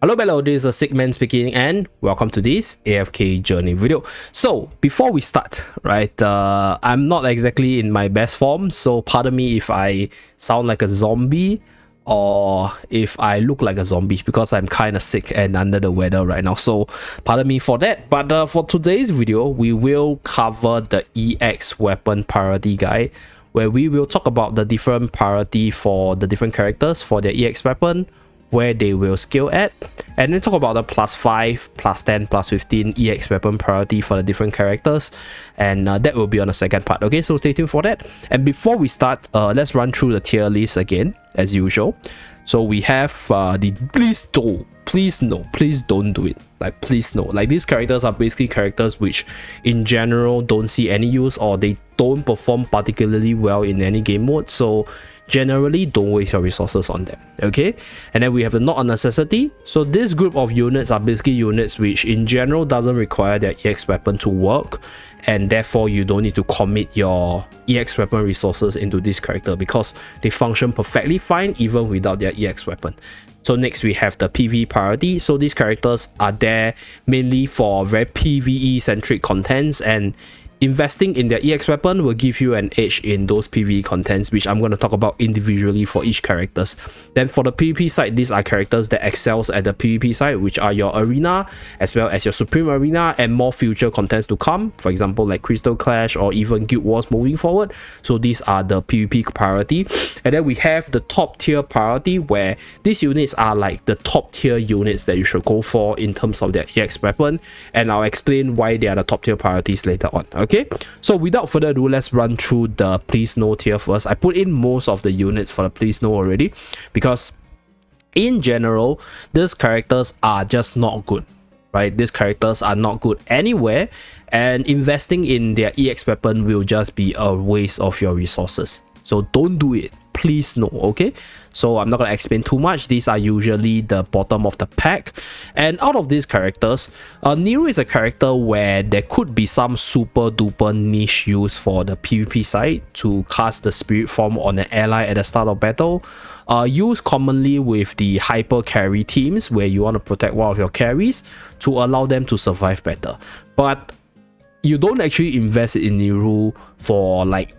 Hello, this is Sigman speaking and welcome to this AFK journey video. So before we start, right, I'm not exactly in my best form, so pardon me if I sound like a zombie or if I look like a zombie because I'm kind of sick and under the weather right now, so pardon me for that. But for today's video, we will cover the EX weapon priority guide, where we will talk about the different priority for the different characters for their EX weapon, where they will scale at, and then talk about the +5, +10, +15 EX weapon priority for the different characters, and that will be on the second part. Okay, so stay tuned for that. And before we start, let's run through the tier list again as usual. So we have the please don't do it, like please no, like these characters are basically characters which in general don't see any use, or they don't perform particularly well in any game mode, so generally don't waste your resources on them. Okay, and then we have the not a necessity. So this group of units are basically units which in general doesn't require their EX weapon to work, and therefore you don't need to commit your EX weapon resources into this character because they function perfectly fine even without their EX weapon. So next we have the PvE Priority. So these characters are there mainly for very PvE centric contents, and investing in their EX weapon will give you an edge in those PvE contents, which I'm going to talk about individually for each characters. Then for the PvP side, these are characters that excels at the PvP side, which are your Arena as well as your Supreme Arena and more future contents to come, for example like Crystal Clash or even Guild Wars moving forward. So these are the PvP priority. And then we have the top tier priority, where these units are like the top tier units that you should go for in terms of their EX weapon, and I'll explain why they are the top tier priorities later on. Okay, so without further ado, let's run through the please no tier first. I put in most of the units for the please no already because in general these characters are just not good, right? These characters are not good anywhere, and investing in their EX weapon will just be a waste of your resources, so don't do it, please no. Okay, so I'm not going to explain too much. These are usually the bottom of the pack. And out of these characters, Nero is a character where there could be some super duper niche use for the PvP side to cast the spirit form on an ally at the start of battle. Used commonly with the hyper carry teams, where you want to protect one of your carries to allow them to survive better. But you don't actually invest in Nero for like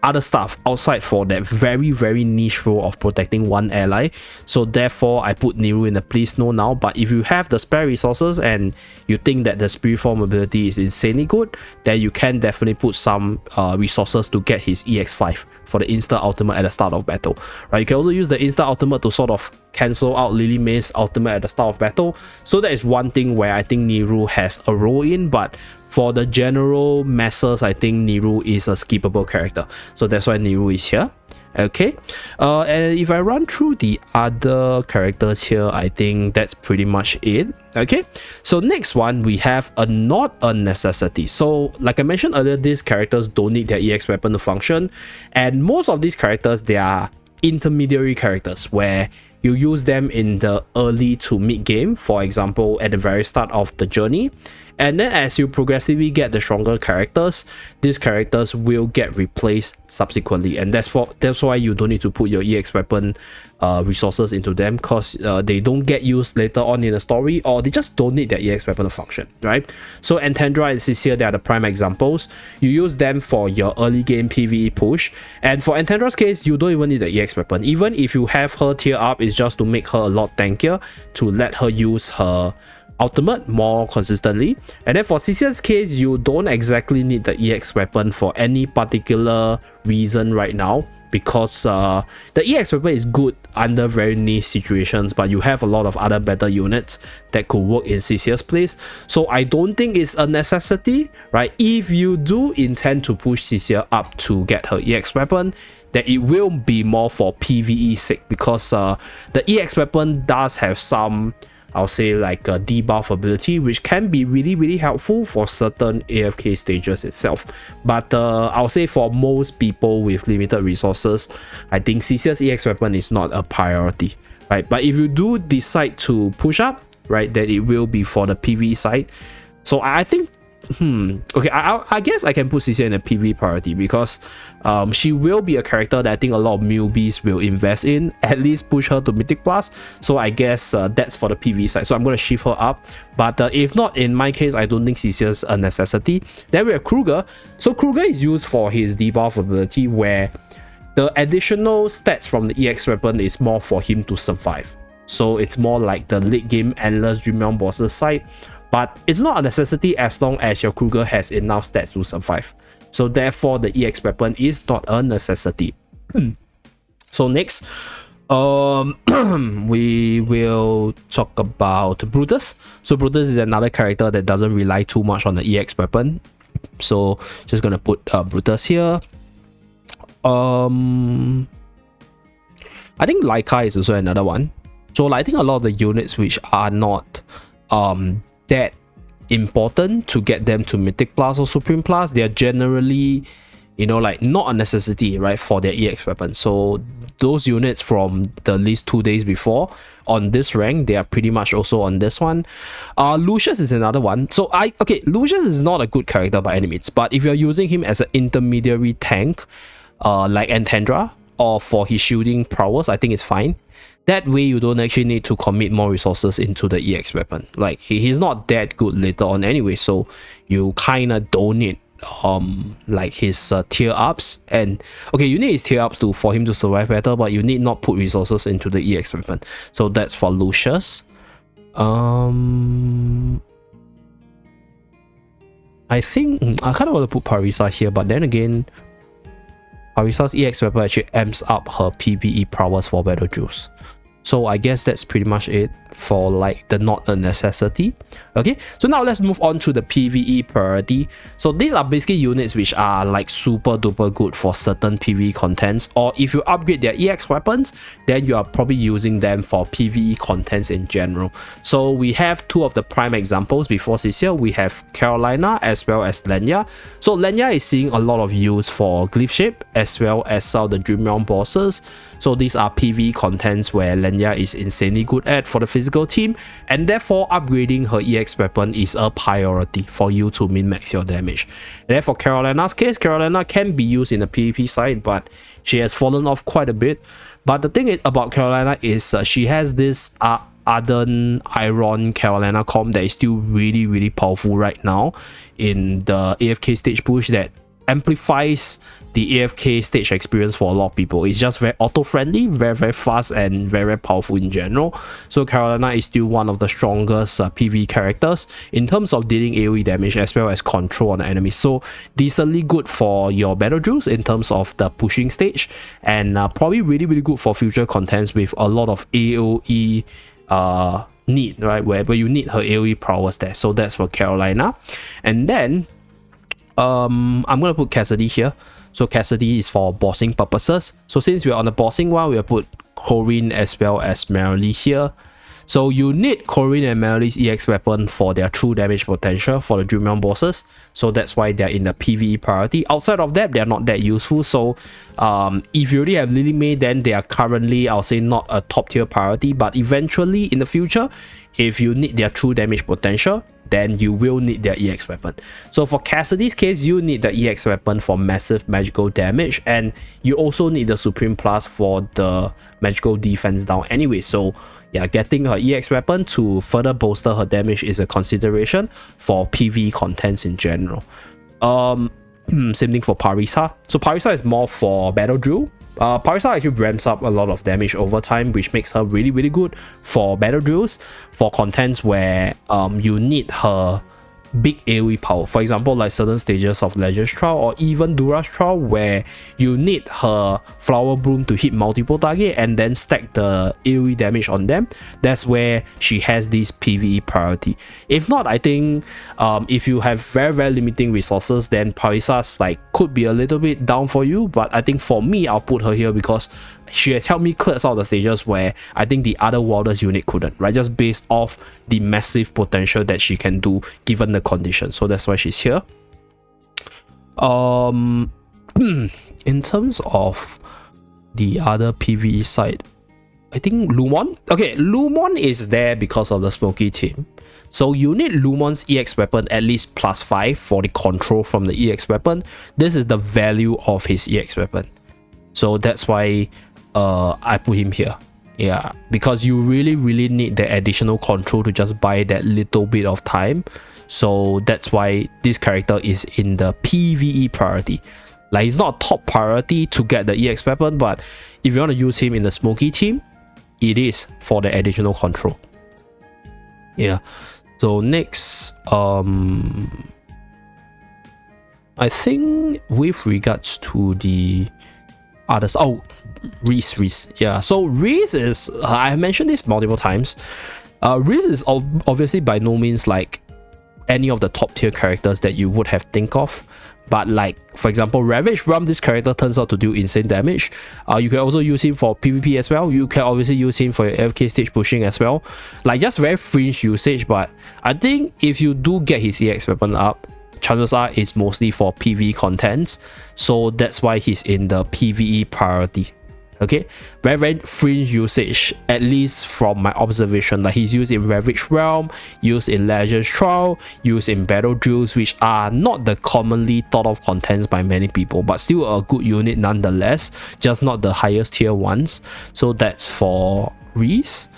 other stuff outside for that very niche role of protecting one ally. So therefore I put Nero in the please no now. But if you have the spare resources and you think that the spirit form ability is insanely good, then you can definitely put some resources to get his EX5 for the insta ultimate at the start of battle, right? You can also use the insta ultimate to sort of cancel out Lily May's ultimate at the start of battle. So that is one thing where I think Nero has a role in, but for the general masses, I think Nero is a skippable character, so that's why Nero is here. Okay, and if I run through the other characters here, I think that's pretty much it. Okay, so next one we have a not a necessity. So like I mentioned earlier, these characters don't need their EX weapon to function, and most of these characters, they are intermediary characters where you use them in the early to mid game, for example at the very start of the journey, and then as you progressively get the stronger characters, these characters will get replaced subsequently, and that's why you don't need to put your EX weapon resources into them, because they don't get used later on in the story, or they just don't need their EX weapon to function, right? So Antandra and Cecilia, they are the prime examples. You use them for your early game PvE push, and for Antandra's case, you don't even need the EX weapon. Even if you have her tier up, it's just to make her a lot tankier, to let her use her ultimate more consistently. And then for Cecilia's case, you don't exactly need the EX weapon for any particular reason right now, because the EX weapon is good under very niche situations, but you have a lot of other better units that could work in Cecilia's place. So I don't think it's a necessity, right? If you do intend to push Cecilia up to get her EX weapon, then it will be more for PvE sake, because the EX weapon does have some, I'll say, like a debuff ability, which can be really helpful for certain AFK stages itself. But I'll say for most people with limited resources, I think Cecilia's EX weapon is not a priority, right? But if you do decide to push up, right, then it will be for the PvE side. So I think Okay, I guess I can put Cecilia in a PvE priority because she will be a character that I think a lot of newbies will invest in, at least push her to Mythic Plus. So I guess that's for the PvE side. So I'm going to shift her up. But if not, in my case, I don't think Cecilia's a necessity. Then we have Kruger. So Kruger is used for his debuff ability where the additional stats from the EX weapon is more for him to survive. So it's more like the late game endless Dream Realm bosses side. But it's not a necessity as long as your Kruger has enough stats to survive. So therefore, the EX weapon is not a necessity. So next, we will talk about Brutus. So Brutus is another character that doesn't rely too much on the EX weapon. So just gonna put Brutus here. I think Laika is also another one. So I think a lot of the units which are not that important to get them to Mythic Plus or Supreme Plus, they are generally, you know, like not a necessity, right, for their EX weapon. So those units from the list 2 days before on this rank, they are pretty much also on this one. Lucius is another one. So Lucius is not a good character by any means, but if you're using him as an intermediary tank, like Antandra, or for his shielding prowess, I think it's fine. That way you don't actually need to commit more resources into the EX weapon. Like he's not that good later on anyway, so you kind of don't need like his tier ups. And okay, you need his tier ups for him to survive better, but you need not put resources into the EX weapon. So that's for Lucius. I think I kind of want to put Parisa here, but then again, Parisa's EX weapon actually amps up her PvE prowess for battle juice. So I guess that's pretty much it for like the not a necessity. Okay, so now let's move on to the PvE priority. So these are basically units which are like super duper good for certain PvE contents, or if you upgrade their EX weapons, then you are probably using them for PvE contents in general. So we have two of the prime examples before Cecilia. We have Carolina as well as Lenya. So Lenya is seeing a lot of use for Glyph Shape as well as some of the Dream Realm bosses. So these are PvE contents where Lenya is insanely good at for the physical team, and therefore upgrading her EX weapon is a priority for you to min-max your damage. And then for Carolina's case, Carolina can be used in the PvP side, but she has fallen off quite a bit. But the thing about Carolina is she has this Ardent Iron Carolina comp that is still really powerful right now in the AFK stage push that amplifies the AFK stage experience for a lot of people. It's just very auto-friendly, very fast, and very powerful in general. So Carolina is still one of the strongest PvE characters in terms of dealing AoE damage as well as control on the enemy. So decently good for your battle juice in terms of the pushing stage, and probably really good for future contents with a lot of AoE need, right, where you need her AoE prowess there. So that's for Carolina. And then I'm gonna put Cassidy here. So Cassidy is for bossing purposes. So since we're on the bossing one, we'll put Corinne as well as Marilee here. So you need Corinne and Marilee's EX weapon for their true damage potential for the Dream Realm bosses. So that's why they're in the PvE priority. Outside of that, they're not that useful. So if you already have Lily May, then they are currently, I'll say, not a top tier priority. But eventually in the future, if you need their true damage potential, then you will need their EX weapon. So for Cassidy's case, you need the EX weapon for massive magical damage, and you also need the Supreme Plus for the magical defense down anyway. So yeah, getting her EX weapon to further bolster her damage is a consideration for PvE contents in general. Same thing for Parisa. So Parisa is more for battle drill. Parisa actually ramps up a lot of damage over time, which makes her really good for battle drills, for contents where you need her big AoE power. For example, like certain stages of Legend's Trial or even Dura's Trial, where you need her Flower Bloom to hit multiple targets and then stack the AoE damage on them. That's where she has this PvE priority. If not, I think if you have very limiting resources, then Parisa's like could be a little bit down for you. But I think for me, I'll put her here because she has helped me clear some of the stages where I think the other Wilders unit couldn't, right? Just based off the massive potential that she can do given the conditions. So that's why she's here. In terms of the other PvE side, I think Lumon. Okay, Lumon is there because of the smoky team. So you need Lumon's EX weapon at least +5 for the control from the EX weapon. This is the value of his EX weapon. So that's why I put him here. Yeah, because you really need the additional control to just buy that little bit of time. So that's why this character is in the PvE priority. Like, it's not a top priority to get the EX weapon, but if you want to use him in the smoky team, it is for the additional control. Yeah. So next, I think with regards to the others, oh, Reese. Yeah. So Reese is, I have mentioned this multiple times. Reese is obviously by no means like any of the top tier characters that you would have think of, but like for example Ravage Realm, this character turns out to do insane damage. You can also use him for PvP as well. You can obviously use him for your AFK stage pushing as well, like just very fringe usage. But I think if you do get his EX weapon up, chances are it's mostly for PvE contents, so that's why he's in the PvE priority. Okay, very fringe usage, at least from my observation. Like, he's used in Ravage Realm, used in Legends Trial, used in Battle Drills, which are not the commonly thought of contents by many people, but still a good unit nonetheless, just not the highest tier ones. So that's for Reese.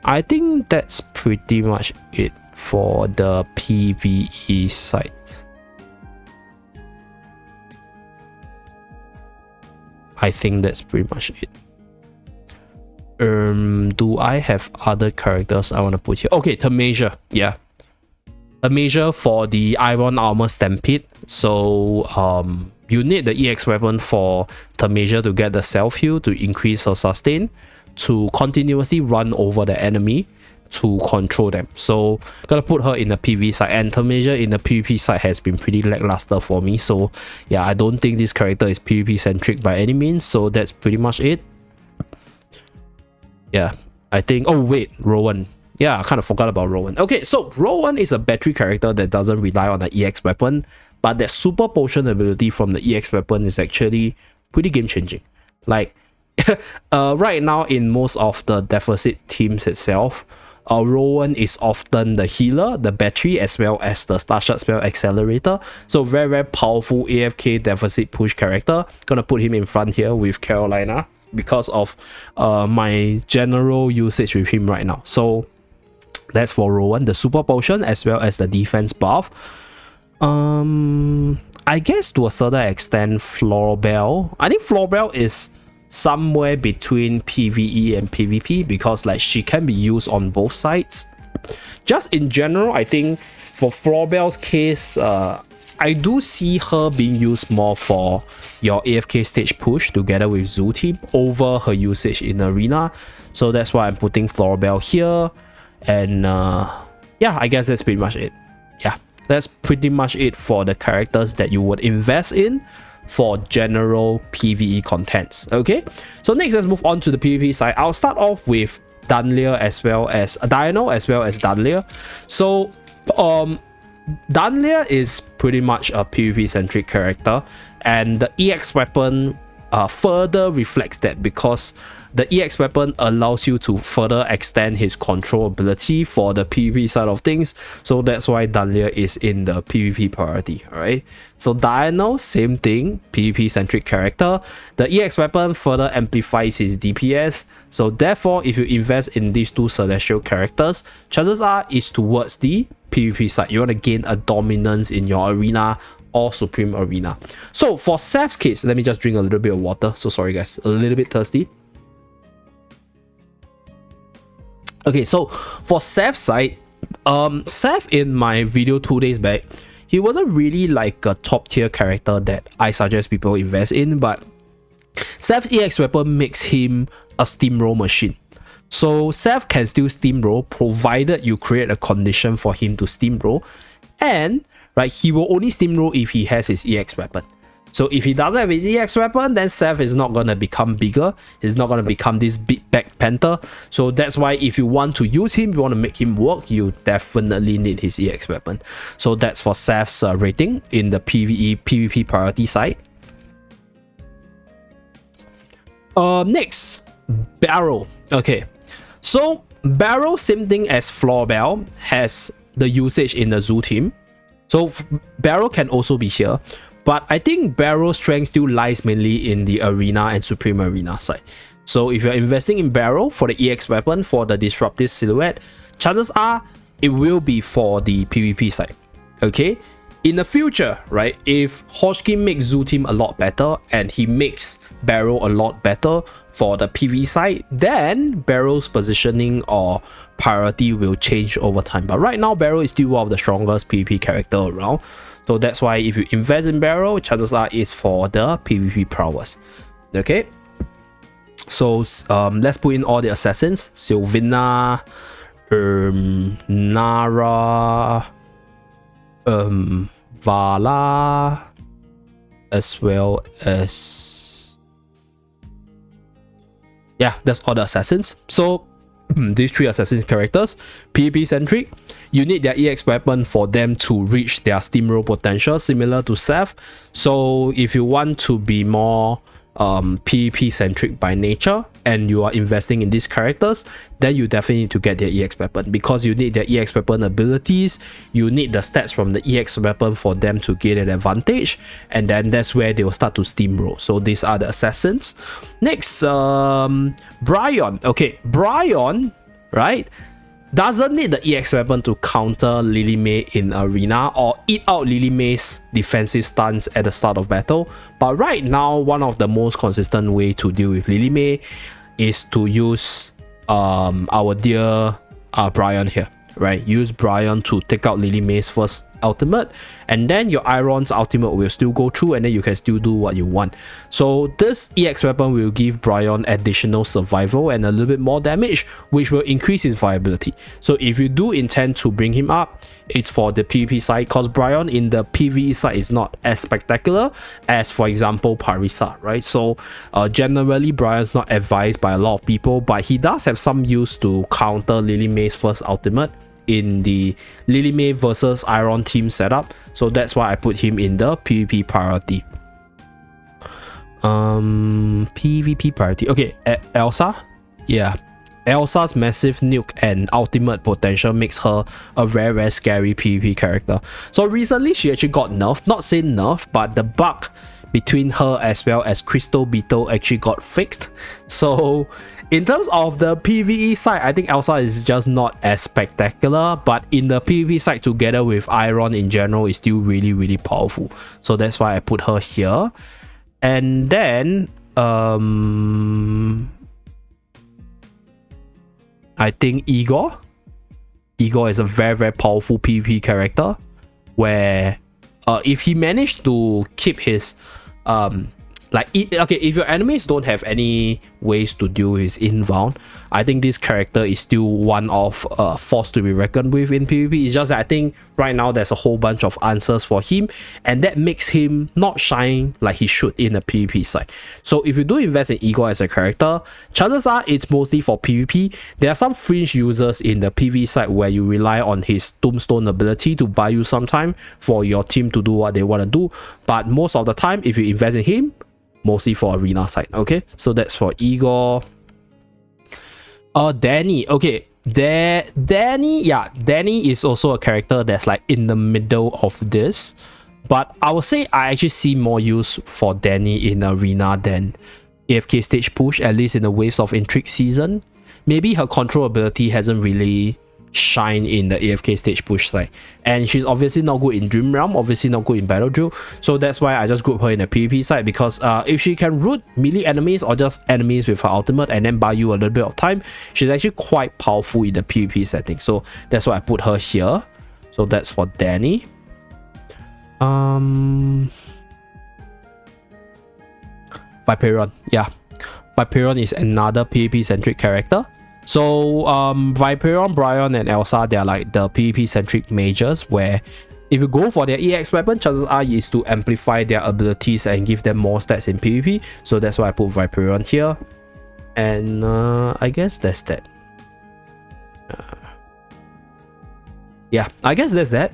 I think that's pretty much it for the PvE side. I think that's pretty much it. Do I have other characters I want to put here? Okay, Tamasia. Yeah, Tamasia for the Iron Armor Stampede. So you need the EX weapon for Tamasia to get the self heal, to increase her sustain, to continuously run over the enemy, to control them. So gotta put her in the PvE side, and Tamasia in the PvP side has been pretty lackluster for me. So yeah, I don't think this character is PvP centric by any means. So that's pretty much it. Yeah, I think, oh wait, Rowan. Yeah, I kind of forgot about Rowan. Okay, so Rowan is a battery character that doesn't rely on the EX weapon, but that super potion ability from the EX weapon is actually pretty game changing. Like right now in most of the deficit teams itself, Rowan is often the healer, the battery, as well as the Starshot spell accelerator. So very powerful AFK deficit push character. Gonna put him in front here with Carolina because of my general usage with him right now. So that's for Rowan, the super potion as well as the defense buff. I guess to a certain extent Florbell. I think Florbell is somewhere between PvE and PvP because like she can be used on both sides. Just in general, I think for Florbell's case, I do see her being used more for your AFK stage push together with Zoo team over her usage in arena. So that's why I'm putting Florbell here. And yeah, I guess that's pretty much it. Yeah, that's pretty much it for the characters that you would invest in for general PvE contents. Okay, so next let's move on to the PvP side. I'll start off with Dunleer as well as Dino as well as Dunleer. So Dunleer is pretty much a PvP centric character, and the EX weapon further reflects that because the EX weapon allows you to further extend his control ability for the PvP side of things. So that's why Dunleer is in the PvP priority. Alright, so Dino, same thing, PvP centric character. The EX weapon further amplifies his DPS. So therefore, if you invest in these two celestial characters, chances are it's towards the PvP side. You want to gain a dominance in your arena or supreme arena. So for Seth's case, let me just drink a little bit of water. So sorry guys, a little bit thirsty. Okay, so for Seth's side, Seth in my video 2 days back, he wasn't really like a top tier character that I suggest people invest in, but Seth's EX weapon makes him a steamroll machine. So Seth can still steamroll provided you create a condition for him to steamroll, and right, he will only steamroll if he has his EX weapon. So if he doesn't have his EX weapon, then Seth is not going to become bigger. He's not going to become this big back panther. So that's why if you want to use him, you want to make him work, you definitely need his EX weapon. So that's for Seth's rating in the PvP priority side. Next, Barrel. Okay, so Barrel, same thing as Floorbell, has the usage in the zoo team. So Barrel can also be here, but I think Barrel's strength still lies mainly in the Arena and Supreme Arena side. So if you're investing in Barrel for the EX weapon for the disruptive silhouette, chances are it will be for the PvP side. Okay, in the future, right, if Hoshki makes Zoo Team a lot better and he makes Barrel a lot better for the PvE side, then Barrel's positioning or priority will change over time. But right now, Barrel is still one of the strongest PvP character around. So that's why if you invest in Barrel, chances are it's for the PvP prowess. Okay, so let's put in all the assassins: Sylvina, Nara, Vala, as well as, yeah, that's all the assassins. So these 3 assassin characters, PvP centric, you need their EX weapon for them to reach their steamroll potential, similar to Seth. So if you want to be more PvP centric by nature and you are investing in these characters, then you definitely need to get their EX weapon, because you need their EX weapon abilities, you need the stats from the EX weapon for them to gain an advantage, and then that's where they will start to steamroll. So these are the assassins. Next, Bryon. Okay, Bryon, right, doesn't need the EX weapon to counter Lily May in Arena or eat out Lily May's defensive stance at the start of battle. But right now, one of the most consistent way to deal with Lily May is to use our dear Bryon here, right? Use Bryon to take out Lily May's first ultimate, and then your Iron's ultimate will still go through, and then you can still do what you want. So this EX weapon will give Bryon additional survival and a little bit more damage, which will increase his viability. So if you do intend to bring him up, it's for the PvP side, because Bryon in the PvE side is not as spectacular as, for example, Parisa, right? So generally Bryon's not advised by a lot of people, but he does have some use to counter Lily May's first ultimate in the Lily May versus Iron team setup. So that's why I put him in the PvP priority. PvP priority. Okay, Elsa. Yeah, Elsa's massive nuke and ultimate potential makes her a very, very scary PvP character. So recently she actually got nerfed. Not saying nerf, but the bug between her as well as Crystal Beetle actually got fixed. So in terms of the PvE side, I think Elsa is just not as spectacular, but in the PvP side together with Iron in general is still really, really powerful. So that's why I put her here. And then I think Igor is a very, very powerful PvP character, where if he managed to keep his if your enemies don't have any ways to deal with his inbound, I think this character is still one of force to be reckoned with in PvP. It's just that I think right now there's a whole bunch of answers for him, and that makes him not shine like he should in the PvP side. So if you do invest in Igor as a character, chances are it's mostly for PvP. There are some fringe users in the PvE side where you rely on his tombstone ability to buy you some time for your team to do what they want to do, but most of the time if you invest in him, mostly for Arena side. Okay, so that's for Igor. Danny. Okay, Danny, yeah, Danny is also a character that's like in the middle of this, but I would say I actually see more use for Danny in Arena than AFK stage push, at least in the Waves of Intrigue season. Maybe her control ability hasn't really shine in the AFK stage push side, and she's obviously not good in Dream Realm, obviously not good in Battle Drill, so that's why I just group her in the PvP side, because if she can root melee enemies or just enemies with her ultimate and then buy you a little bit of time, she's actually quite powerful in the PvP setting. So that's why I put her here. So that's for Danny. Viperion. Yeah, Viperion is another PvP centric character. So Viperion, Bryon, and Elsa, they are like the PvP centric majors, where if you go for their EX weapon, chances are is to amplify their abilities and give them more stats in PvP. So that's why I put Viperion here. And I guess that's that. Yeah, I guess that's that.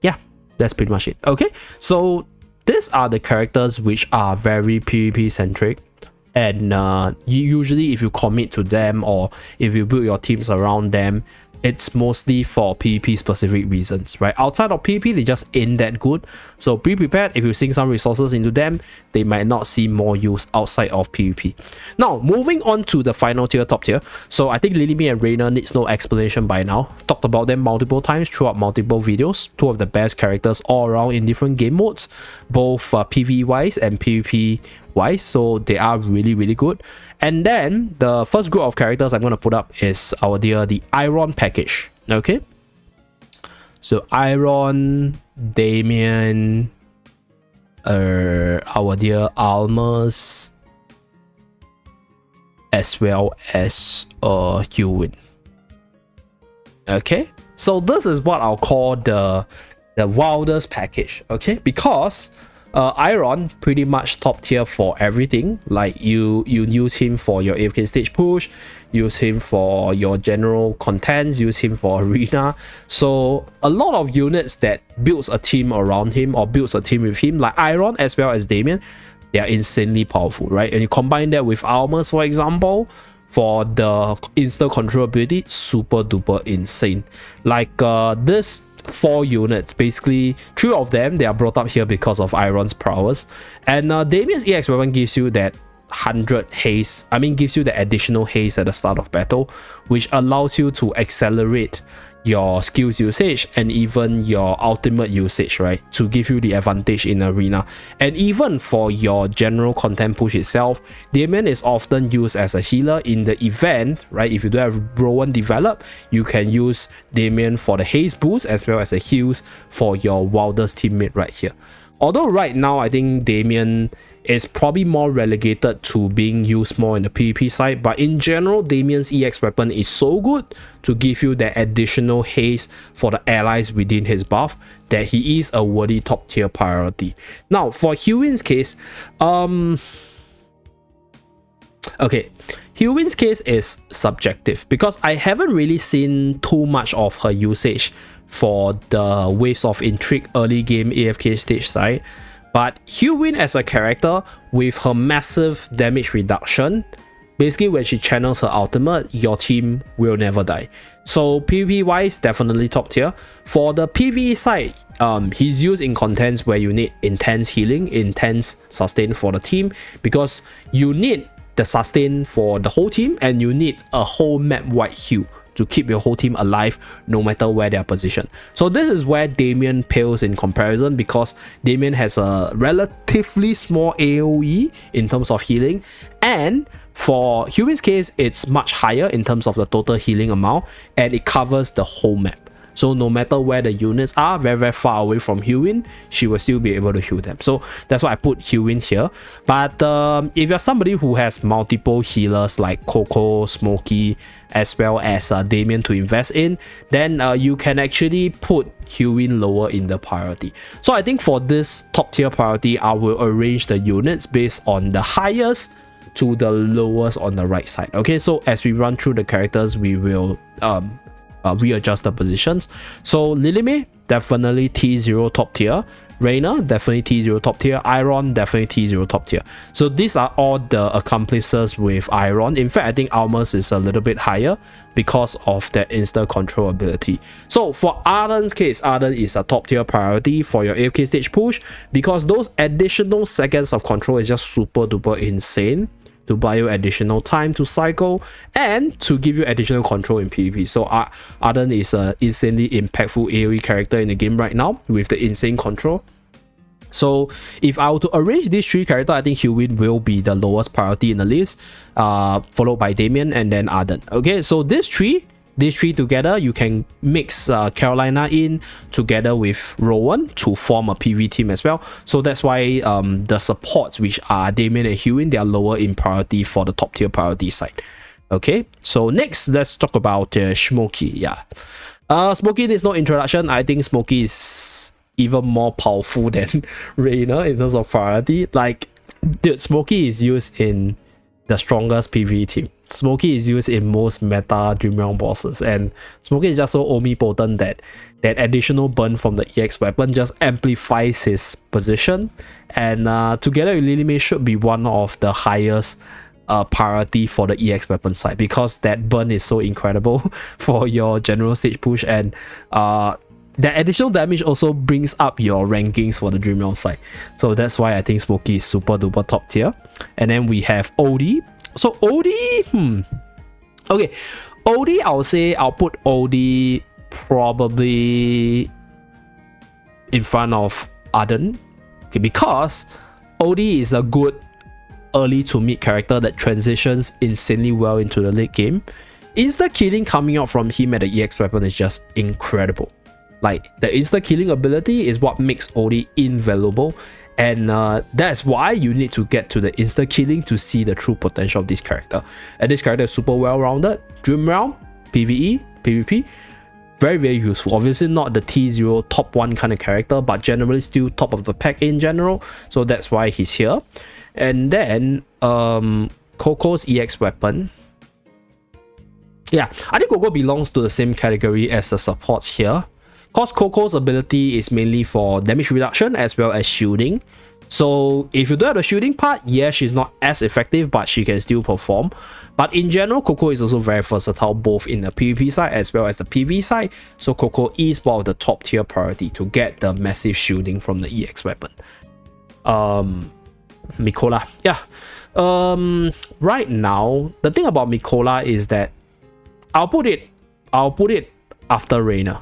Yeah, that's pretty much it. Okay, so these are the characters which are very PvP centric, and usually if you commit to them or if you build your teams around them, it's mostly for PvP specific reasons, right? Outside of PvP, they just ain't that good. So be prepared. If you sink some resources into them, they might not see more use outside of PvP. Now, moving on to the final tier, top tier. So I think Lilimi and Reina needs no explanation by now. Talked about them multiple times throughout multiple videos. Two of the best characters all around in different game modes, both PvE wise and PvP wise. So they are really, really good. And then the first group of characters I'm going to put up is the Iron package. Okay, so Iron, Damien, our dear Almas, as well as Hewin. Okay, so this is what I'll call the wildest package. Okay, because Iron pretty much top tier for everything. Like you use him for your AFK stage push, use him for your general contents, use him for arena. So a lot of units that builds a team around him or builds a team with him, like Iron as well as Damien, they are insanely powerful, right? And you combine that with Almas, for example, for the instant control ability, super duper insane. Like this 4 units, basically 3 of them, they are brought up here because of Iron's prowess, and Damien's EX weapon gives you that 100 haste, gives you the additional haste at the start of battle, which allows you to accelerate your skills usage and even your ultimate usage, right, to give you the advantage in arena. And even for your general content push itself, Damien is often used as a healer in the event, right? If you don't have Rowan develop, you can use Damien for the haste boost as well as the heals for your wildest teammate right here. Although right now I think Damien is probably more relegated to being used more in the PvP side, but in general, Damien's EX weapon is so good to give you that additional haste for the allies within his buff that he is a worthy top tier priority. Now, for Hewin's case, okay, Hewin's case is subjective because I haven't really seen too much of her usage for the Waves of Intrigue early game AFK stage side. But Hewin as a character, with her massive damage reduction, basically when she channels her ultimate, your team will never die. So PvP wise, definitely top tier. For the PvE side, he's used in contents where you need intense healing, intense sustain for the team, because you need the sustain for the whole team and you need a whole map wide heal to keep your whole team alive no matter where they are positioned. So this is where Damien pales in comparison, because Damien has a relatively small AoE in terms of healing, and for Hewin's case it's much higher in terms of the total healing amount, and it covers the whole map. So no matter where the units are very, very far away from Hewin, she will still be able to heal them. So that's why I put Hewin here. But if you're somebody who has multiple healers like Coco, Smokey, as well as Damien to invest in, then you can actually put Hewin lower in the priority. So I think for this top tier priority, I will arrange the units based on the highest to the lowest on the right side. Okay, so as we run through the characters, we will readjust the positions. So Lilimi, definitely T0 top tier. Reina, definitely T0 top tier. Iron, definitely T0 top tier. So these are all the accomplices with Iron. In fact, I think Almas is a little bit higher because of that instant control ability. So for Arden's case, Arden is a top tier priority for your AFK stage push, because those additional seconds of control is just super duper insane to buy you additional time to cycle and to give you additional control in PvP. So Arden is an insanely impactful AoE character in the game right now with the insane control. So if I were to arrange these 3 characters, I think Hewin will be the lowest priority in the list, followed by Damien and then Arden. Okay, so these three together, you can mix Carolina in together with Rowan to form a PvE team as well. So that's why the supports, which are Damien and Hewin, they are lower in priority for the top tier priority side. Okay, so next let's talk about Smokey. Yeah, Smokey needs no introduction. I think Smokey is even more powerful than Reina in terms of priority. Like, dude, Smokey is used in the strongest PvE team. Smokey is used in most meta Dream Realm bosses, and Smokey is just so omnipotent that that additional burn from the EX weapon just amplifies his position, and together with Lily May should be one of the highest priority for the EX weapon side, because that burn is so incredible for your general stage push, and that additional damage also brings up your rankings for the Dream Realm side. So that's why I think Smokey is super duper top tier. And then we have Odie. So Odie, okay, Odie, I'll say I'll put Odie probably in front of Arden, okay, because Odie is a good early to mid character that transitions insanely well into the late game. Insta killing coming out from him at the EX weapon is just incredible. Like, the insta killing ability is what makes Odie invaluable, and that's why you need to get to the insta killing to see the true potential of this character. And this character is super well rounded. Dream Realm, PvE, PvP, very very useful. Obviously not the T0 top 1 kind of character, but generally still top of the pack in general, so that's why he's here. And then Coco's EX weapon, yeah, I think Coco belongs to the same category as the supports here, because Coco's ability is mainly for damage reduction as well as shielding. So if you don't have the shielding part, yeah, she's not as effective, but she can still perform. But in general, Coco is also very versatile, both in the PvP side as well as the PvE side. So Coco is one of the top tier priority to get the massive shielding from the EX weapon. Mikola, yeah. Right now, the thing about Mikola is that I'll put it after Reina.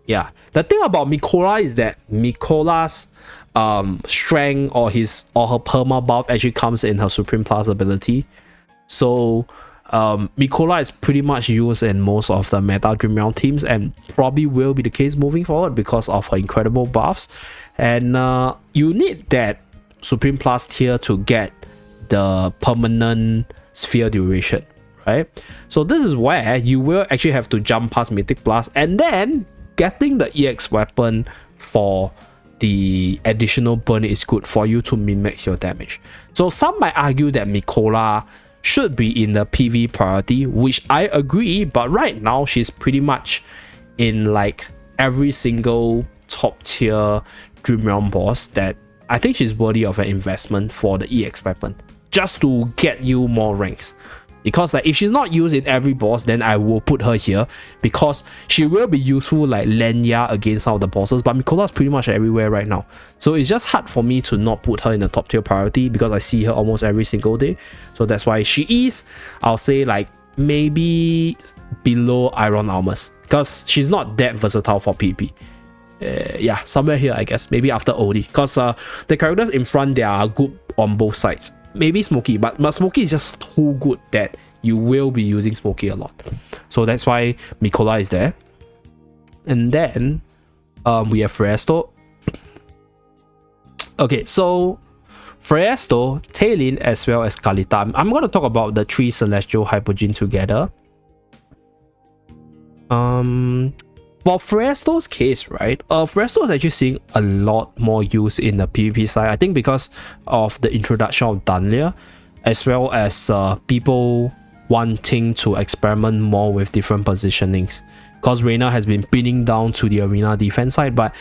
Yeah, the thing about Mikola is that Mikola's strength or her perma buff actually comes in her Supreme Plus ability. So Mikola is pretty much used in most of the meta Dream Realm teams, and probably will be the case moving forward because of her incredible buffs. And you need that Supreme Plus tier to get the permanent sphere duration, right? So this is where you will actually have to jump past Mythic Plus, and then getting the EX weapon for the additional burn is good for you to min-max your damage. So some might argue that Mikola should be in the PvE priority, which I agree, but right now she's pretty much in like every single top tier Dream Realm boss that I think she's worthy of an investment for the EX weapon, just to get you more ranks. Because like, if she's not used in every boss, then I will put her here, because she will be useful like Lenya against some of the bosses, but Mikola's pretty much everywhere right now. So it's just hard for me to not put her in the top tier priority, because I see her almost every single day. So that's why she is, I'll say, like maybe below Iron Almas, because she's not that versatile for PP. Yeah, somewhere here I guess, maybe after Odie, because the characters in front, they are good on both sides. Maybe Smokey, but Smokey is just too good that you will be using Smokey a lot. So that's why Mikola is there. And then we have Freyasto. Okay, so Freyasto, Taylin, as well as Kalita. I'm going to talk about the 3 Celestial Hypogean together. For Freyasto's case, right, Freyasto is actually seeing a lot more use in the PvP side. I think because of the introduction of Dunlia, as well as people wanting to experiment more with different positionings. Because Reina has been pinning down to the arena defense side, but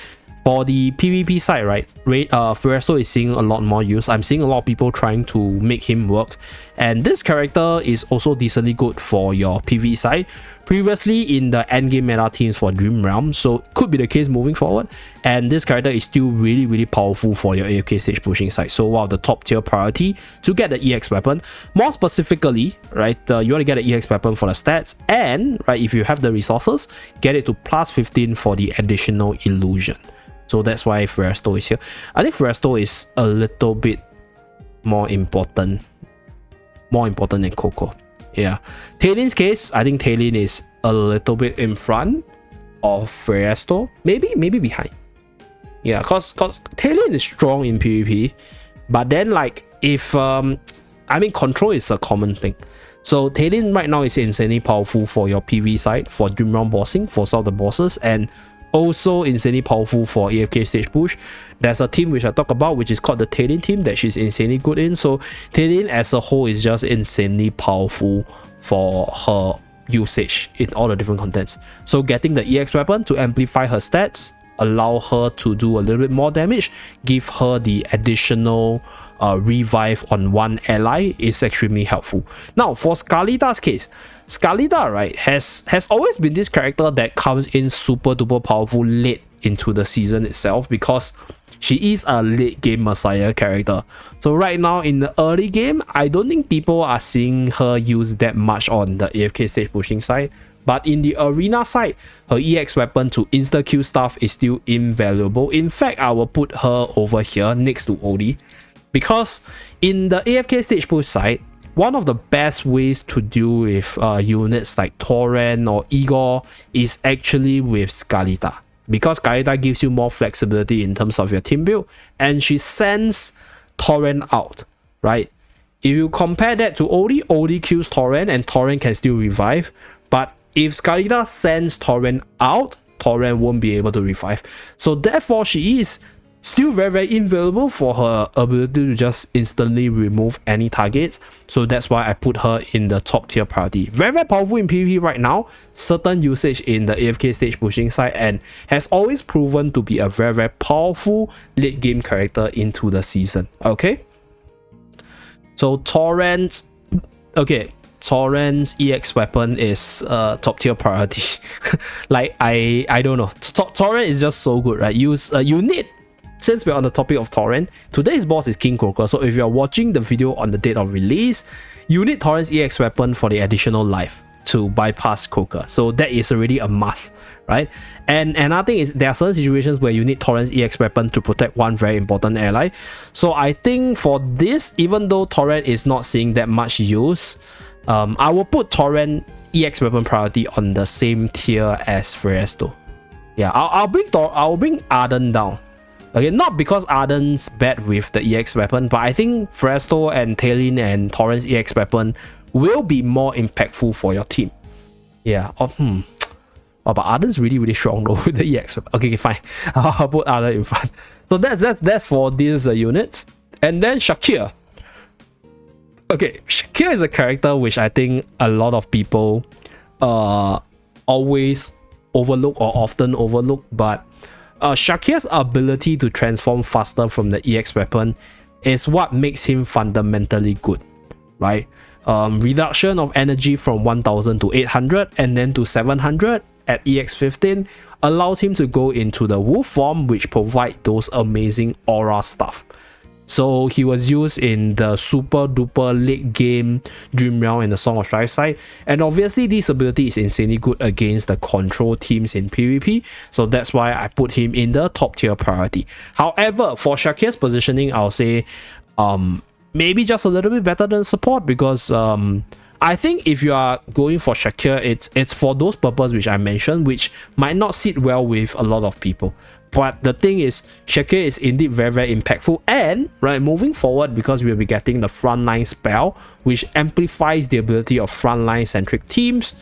for the PvP side, right, Freyasto is seeing a lot more use. I'm seeing a lot of people trying to make him work, and this character is also decently good for your PvE side. Previously in the endgame meta teams for Dream Realm, so could be the case moving forward. And this character is still really really powerful for your AFK stage pushing side. So one of the top tier priority to get the EX weapon. More specifically, right, you want to get the EX weapon for the stats, and right, if you have the resources, get it to plus 15 for the additional illusion. So that's why Freyasto is here. I think Freyasto is a little bit more important than Coco. Yeah. Taylin's case, I think Taylin is a little bit in front of Freyasto. Maybe behind. Yeah, cause Taylin is strong in PvP. But then like if I mean control is a common thing. So Taylin right now is insanely powerful for your PvE side, for Dream Realm bossing, for some of the bosses, and also insanely powerful for AFK stage push. There's a team which I talk about, which is called the Talin team, that she's insanely good in. So Talin as a whole is just insanely powerful for her usage in all the different contents. So getting the EX weapon to amplify her stats, allow her to do a little bit more damage, give her the additional revive on one ally is extremely helpful. Now for Scarlita's case, Scarlita, right, has always been this character that comes in super duper powerful late into the season itself, because she is a late game messiah character. So right now in the early game, I don't think people are seeing her used that much on the AFK stage pushing side. But in the arena side, her EX weapon to insta-kill stuff is still invaluable. In fact, I will put her over here next to Odie, because in the AFK stage push side, one of the best ways to deal with units like Torrent or Igor is actually with Scarlita, because Scarlita gives you more flexibility in terms of your team build, and she sends Torrent out, right? If you compare that to Odie, Odie kills Torrent and Torrent can still revive, but if Scarlita sends Torrent out, Torrent won't be able to revive. So therefore, she is still very, very invaluable for her ability to just instantly remove any targets. So that's why I put her in the top tier priority. Very, very powerful in PvP right now. Certain usage in the AFK stage pushing side, and has always proven to be a very, very powerful late game character into the season. Okay. So Torrent, okay. Torrent's EX weapon is top tier priority. Like I don't know. Torrent is just so good, right? You need, since we're on the topic of Torrent, today's boss is King Croaker. So if you're watching the video on the date of release, you need Torrent's EX weapon for the additional life to bypass Croaker. So that is already a must, right? And another thing is, there are certain situations where you need Torrent's EX weapon to protect one very important ally. So I think for this, even though Torrent is not seeing that much use, I will put Torrent EX weapon priority on the same tier as Freyasto. Yeah, I'll bring Arden down. Okay, not because Arden's bad with the EX weapon, but I think Freyasto and Talin and Torrent's EX weapon will be more impactful for your team. Yeah. Oh, but Arden's really, really strong though with the EX weapon. Okay, fine. I'll put Arden in front. So that's for these units. And then Shakir. Okay, Shakir is a character which I think a lot of people always overlook or often overlook, but Shakir's ability to transform faster from the EX weapon is what makes him fundamentally good, right? Reduction of energy from 1000 to 800 and then to 700 at EX15 allows him to go into the wolf form, which provide those amazing aura stuff. So he was used in the super duper late game Dream Realm and the Song of Strife side, and obviously this ability is insanely good against the control teams in PvP, so that's why I put him in the top tier priority. However, for Shakir's positioning, I'll say maybe just a little bit better than support, because I think if you are going for Shakir, it's for those purposes which I mentioned, which might not sit well with a lot of people. But the thing is, Shakir is indeed very, very impactful, and right, moving forward, because we'll be getting the frontline spell, which amplifies the ability of frontline centric teams,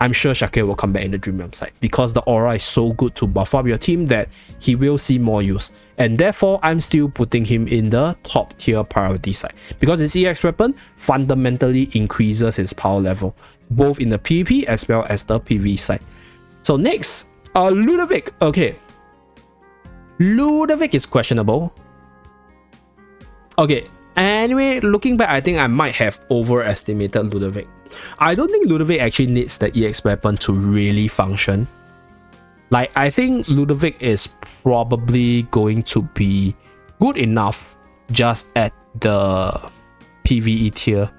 I'm sure Shakir will come back in the Dream Realm side, because the aura is so good to buff up your team that he will see more use. And therefore, I'm still putting him in the top tier priority side, because his EX weapon fundamentally increases his power level, both in the PvP as well as the PvE side. So next, Ludovic. Okay, Ludovic is questionable. Okay, anyway, looking back, I think I might have overestimated Ludovic. I don't think Ludovic actually needs the EX weapon to really function. Like, I think Ludovic is probably going to be good enough just at the PvE tier.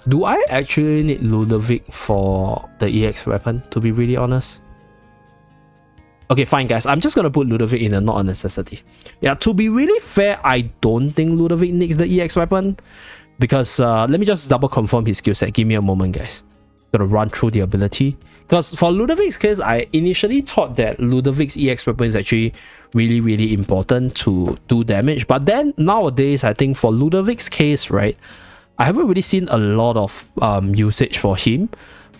Do I actually need Ludovic for the EX weapon, to be really honest? Okay, fine guys, I'm just gonna put Ludovic in a not a necessity. Yeah, to be really fair, I don't think Ludovic needs the EX weapon, because let me just double confirm his skill set. Give me a moment, guys. Gonna run through the ability, because for Ludovic's case, I initially thought that Ludovic's EX weapon is actually really, really important to do damage, but then nowadays, I think for Ludovic's case, right, I haven't really seen a lot of usage for him.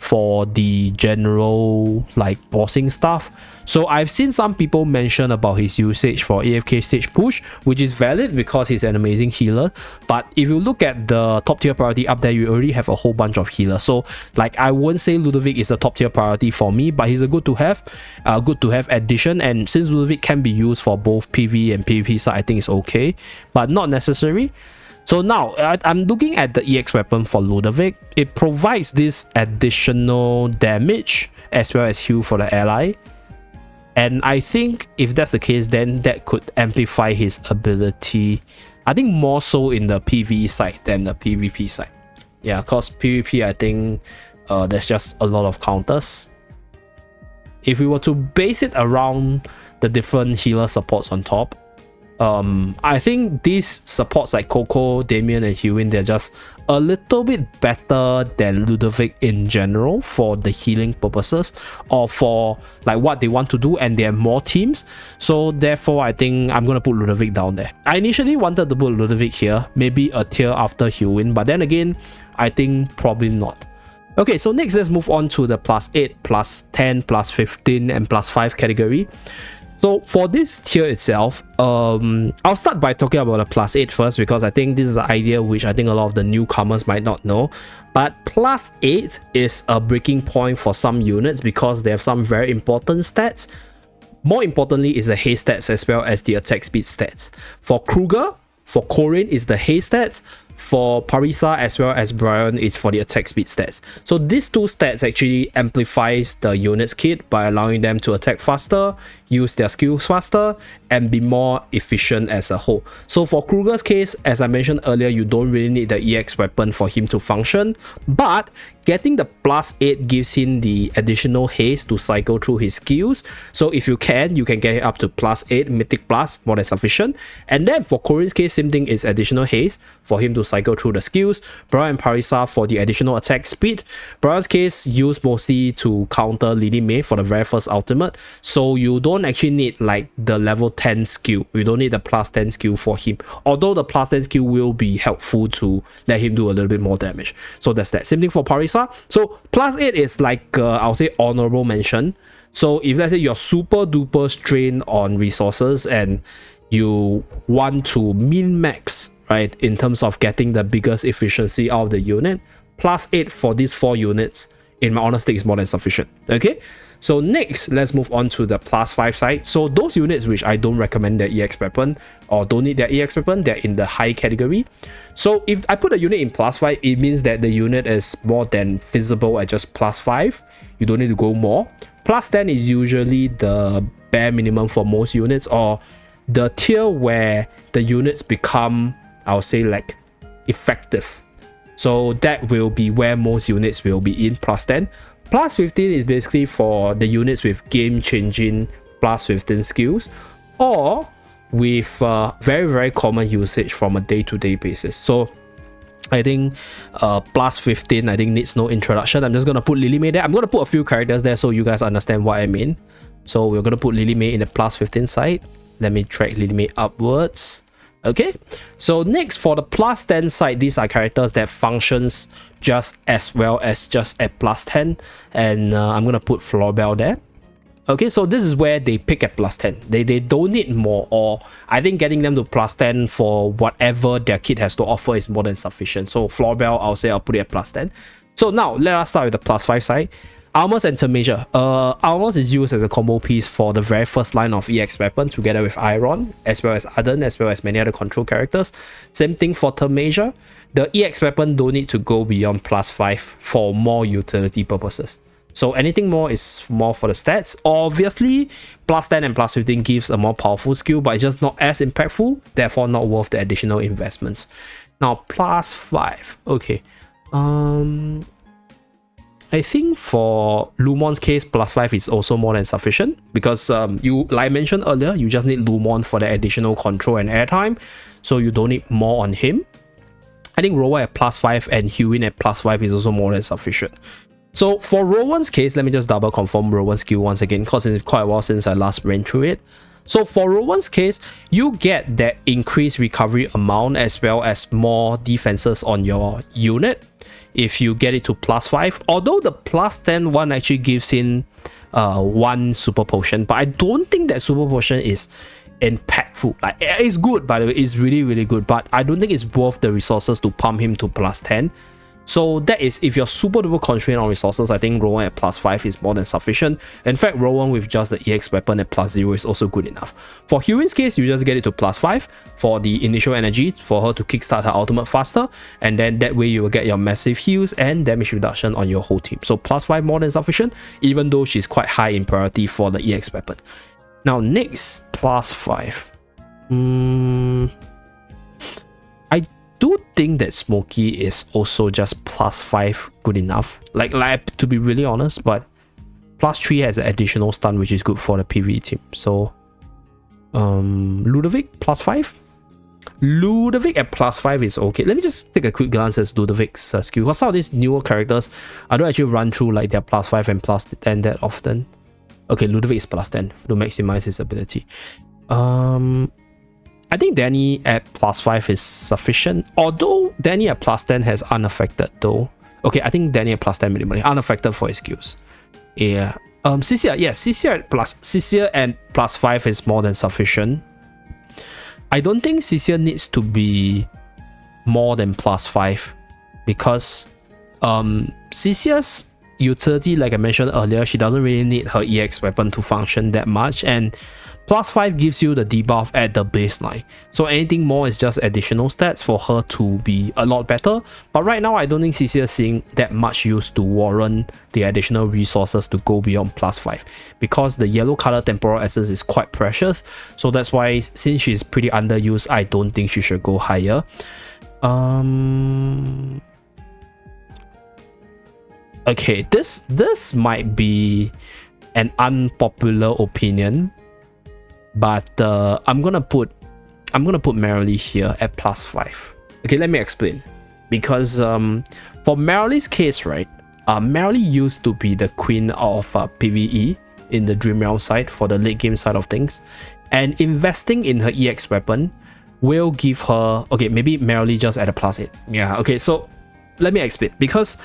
for the general like bossing stuff. So I've seen some people mention about his usage for AFK stage push, which is valid because he's an amazing healer. But if you look at the top tier priority up there, you already have a whole bunch of healers. So like I wouldn't say Ludovic is a top tier priority for me, but he's a good to have addition. And since Ludovic can be used for both PvE and PvP side, I think it's okay, but not necessary. So now I'm looking at the EX weapon for Ludovic. It provides this additional damage as well as heal for the ally. And I think if that's the case, then that could amplify his ability. I think more so in the PvE side than the PvP side. Yeah, because PvP, I think there's just a lot of counters. If we were to base it around the different healer supports on top, I think these supports like Coco, Damien, and Hewin, they're just a little bit better than Ludovic in general for the healing purposes or for like what they want to do, and they have more teams. So therefore, I think I'm gonna put Ludovic down there. I initially wanted to put Ludovic here, maybe a tier after Hewin, but then again, I think probably not. Okay, so next let's move on to the +8, +10, +15, and +5 category. So for this tier itself, I'll start by talking about the +8 first, because I think this is an idea which I think a lot of the newcomers might not know. But +8 is a breaking point for some units because they have some very important stats. More importantly is the haste stats as well as the attack speed stats. For Kruger, for Corin is the haste stats. For Parisa as well as Brian is for the attack speed stats. So these two stats actually amplifies the unit's kit by allowing them to attack faster, use their skills faster, and be more efficient as a whole. So for Kruger's case, as I mentioned earlier, you don't really need the EX weapon for him to function, but getting the +8 gives him the additional haste to cycle through his skills. So if you can get it up to +8, Mythic Plus, more than sufficient. And then for Corin's case, same thing, is additional haste for him to cycle through the skills. Brian and Parisa for the additional attack speed. Brian's case used mostly to counter Lily May for the very first ultimate. So you don't actually need like the level 10 skill. You don't need the +10 skill for him. Although the +10 skill will be helpful to let him do a little bit more damage. So that's that. Same thing for Parisa. So +8 is like I'll say honorable mention. So if let's say you're super duper strained on resources and you want to min-max, right, in terms of getting the biggest efficiency out of the unit, +8 for these 4 units, in my honest take, is more than sufficient. Okay, so next let's move on to the +5 side. So those units which I don't recommend their EX weapon or don't need their EX weapon, they're in the high category. So if I put a unit in +5, it means that the unit is more than feasible at just +5. You don't need to go more. +10 is usually the bare minimum for most units, or the tier where the units become, I'll say, like effective. So that will be where most units will be in +10. +15 is basically for the units with game-changing +15 skills, or with very, very common usage from a day-to-day basis. So I think +15 I think needs no introduction. I'm just gonna put Lily May there. I'm gonna put a few characters there so you guys understand what I mean. So we're gonna put Lily May in the +15 side. Let me drag Lily May upwards. Okay, so next for the +10 side, these are characters that functions just as well as just at +10, and I'm gonna put Florbell there. Okay, so this is where they pick at +10. They don't need more, or I think getting them to +10 for whatever their kit has to offer is more than sufficient. So Florbell, I'll say I'll put it at +10. So now let us start with the +5 side. Almas and Tamasia. Almas is used as a combo piece for the very first line of EX weapon together with Iron, as well as Arden, as well as many other control characters. Same thing for Tamasia. The EX weapon don't need to go beyond +5 for more utility purposes. So anything more is more for the stats. Obviously, +10 and +15 gives a more powerful skill, but it's just not as impactful, therefore not worth the additional investments. Now, +5. Okay. I think for Lumon's case, +5 is also more than sufficient because like I mentioned earlier, you just need Lumon for the additional control and airtime, so you don't need more on him. I think Rowan at +5 and Hewin at +5 is also more than sufficient. So for Rowan's case, let me just double confirm Rowan's skill once again because it's quite a while since I last ran through it. So for Rowan's case, you get that increased recovery amount as well as more defenses on your unit if you get it to +5. Although the +10 one actually gives in one super potion, but I don't think that super potion is impactful. Like, it's good, by the way, it's really good, but I don't think it's worth the resources to pump him to +10. So that is, if you're super duper constrained on resources, I think Rowan at +5 is more than sufficient. In fact, Rowan with just the EX weapon at +0 is also good enough. For Huin's case, you just get it to +5 for the initial energy for her to kickstart her ultimate faster, and then that way you will get your massive heals and damage reduction on your whole team. So +5 more than sufficient, even though she's quite high in priority for the EX weapon. Now next, +5. I do think that Smokey is also just +5 good enough. Like to be really honest, but +3 has an additional stun, which is good for the PvE team. So Ludovic +5. Ludovic at +5 is okay. Let me just take a quick glance at Ludovic's skill, because some of these newer characters I don't actually run through like their +5 and +10 that often. Okay, Ludovic is +10 to maximize his ability. I think Danny at +5 is sufficient, although Danny at +10 has unaffected though. Okay, I think Danny at +10 minimally, unaffected for his skills. Yeah. Cecilia, yes, Cecilia at +5 is more than sufficient. I don't think Cecilia needs to be more than +5 because Cecilia's utility, like I mentioned earlier, she doesn't really need her EX weapon to function that much, and +5 gives you the debuff at the baseline. So anything more is just additional stats for her to be a lot better. But right now, I don't think CC is seeing that much use to warrant the additional resources to go beyond +5, because the yellow color temporal essence is quite precious. So that's why, since she's pretty underused, I don't think she should go higher. Okay, this might be an unpopular opinion, but I'm gonna put Marilee here at +5. Okay, let me explain. Because for Marilee's case, right, Marilee used to be the queen of PvE in the Dream Realm side for the late game side of things, and investing in her EX weapon will give her, okay, maybe Marilee just at a +8. Yeah, okay, so let me explain. Because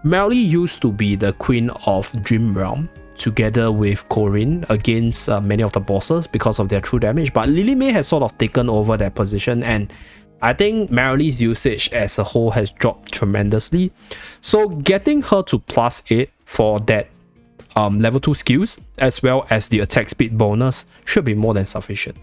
Marilee used to be the queen of Dream Realm together with Corinne against many of the bosses because of their true damage, but Lily May has sort of taken over that position, and I think Marilee's usage as a whole has dropped tremendously. So getting her to +8 for that level 2 skills as well as the attack speed bonus should be more than sufficient.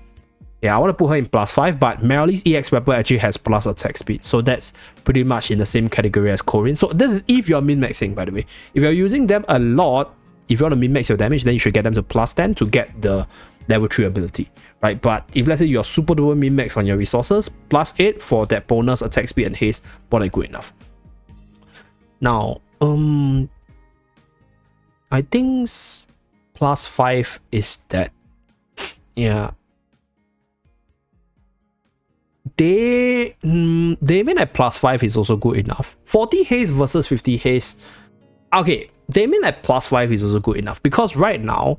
Yeah, I want to put her in +5, but Marilee's EX weapon actually has plus attack speed, so that's pretty much in the same category as Corinne. So this is if you're min-maxing, by the way. If you're using them a lot, if you want to min-max your damage, then you should get them to +10 to get the level 3 ability, right? But if let's say you're super duper min-max on your resources, +8 for that bonus attack speed and haste, more than good enough. Now, I think +5 is that, yeah. Damien at +5 is also good enough. 40 haste versus 50 haste. Okay, Damien at +5 is also good enough, because right now,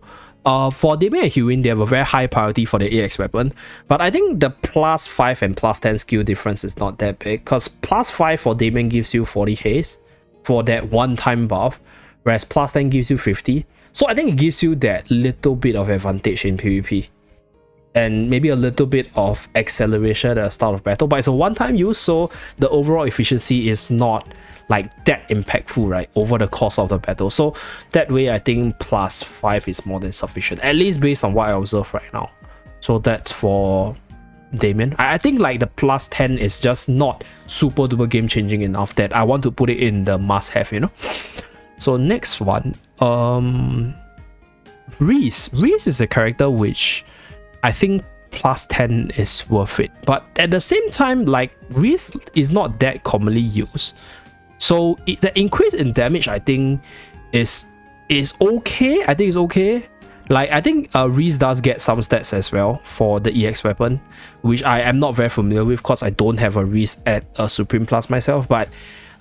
for Damien and Huin, they have a very high priority for the EX weapon, but I think the +5 and +10 skill difference is not that big, because +5 for Damien gives you 40 haste for that one-time buff, whereas +10 gives you 50. So I think it gives you that little bit of advantage in PvP, and maybe a little bit of acceleration at the start of battle, but it's a one-time use, so the overall efficiency is not like that impactful, right, over the course of the battle. So that way, I think +5 is more than sufficient, at least based on what I observe right now. So that's for Damien. I think like the +10 is just not super duper game changing enough that I want to put it in the must-have, you know. So next one, Reese. Reese is a character which I think +10 is worth it, but at the same time, like, Reese is not that commonly used. So the increase in damage, I think, is okay. I think it's okay. Like, I think Reese does get some stats as well for the EX weapon, which I am not very familiar with because I don't have a Reese at a Supreme Plus myself. But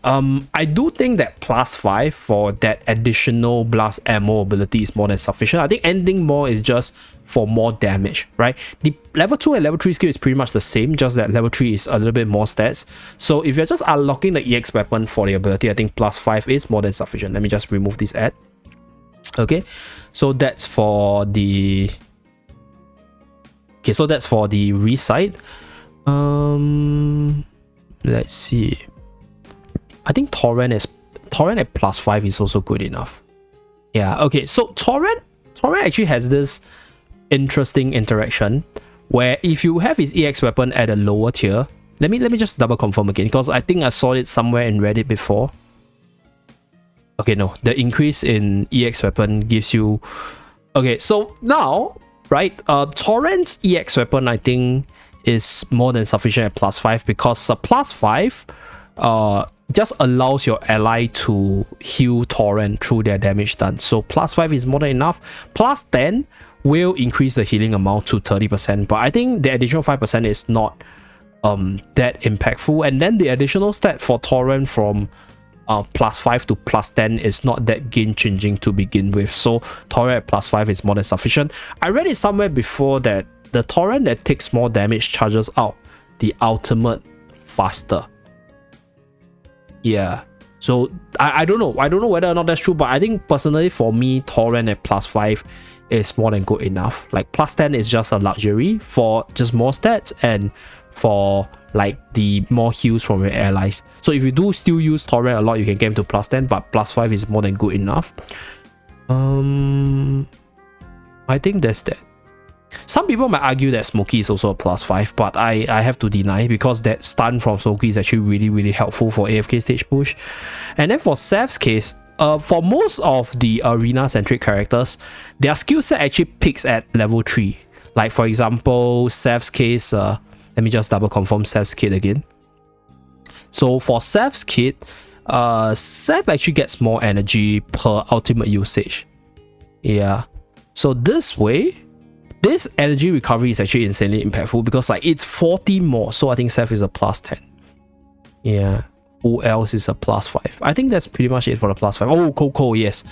I do think that +5 for that additional blast ammo ability is more than sufficient. I think anything more is just for more damage, right? The level 2 and level 3 skill is pretty much the same, just that level 3 is a little bit more stats. So if you're just unlocking the EX weapon for the ability, I think +5 is more than sufficient. Let me just remove this ad. Okay, so that's for the... Okay, so that's for the recite. Let's see. I think Torrent at +5 is also good enough. Yeah, okay, so Torrent actually has this interesting interaction where if you have his EX weapon at a lower tier, let me just double confirm again, because I think I saw it somewhere in Reddit before. Okay, no, the increase in EX weapon gives you... Okay, so now, right, Torrent's EX weapon I think is more than sufficient at +5, because +5 just allows your ally to heal Torrent through their damage done. So +5 is more than enough. +10 will increase the healing amount to 30%, but I think the additional 5% is not that impactful. And then the additional stat for Torrent from +5 to +10 is not that game changing to begin with. So Torrent at +5 is more than sufficient. I read it somewhere before that the Torrent that takes more damage charges out the ultimate faster. Yeah, so I don't know whether or not that's true, but I think personally for me, Torrent at +5 is more than good enough. Like +10 is just a luxury for just more stats and for like the more heals from your allies. So if you do still use Torrent a lot, you can get him to +10, but +5 is more than good enough. I think that's that. Some people might argue that Smokey is also a +5, but I have to deny, because that stun from Smokey is actually really helpful for AFK stage push. And then for Seth's case, for most of the arena-centric characters, their skill set actually peaks at level 3. Like for example, Seth's case, let me just double confirm Seth's kit again. So for Seth's kit, Seth actually gets more energy per ultimate usage. Yeah, so this way, this energy recovery is actually insanely impactful, because like it's 40 more. So I think Seth is a +10. Yeah. Who else is a +5? I think that's pretty much it for the +5. Oh, Coco, yes.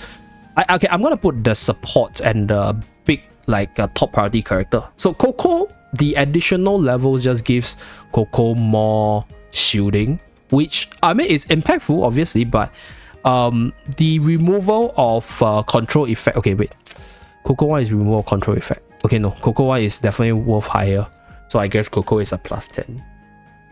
Okay, I'm gonna put the support and the big like top priority character. So Coco, the additional levels just gives Coco more shielding, which I mean is impactful obviously, but the removal of control effect. Okay, wait. Coco 1 is removal of control effect. Okay, no, Coco 1 is definitely worth higher. So I guess Coco is a +10.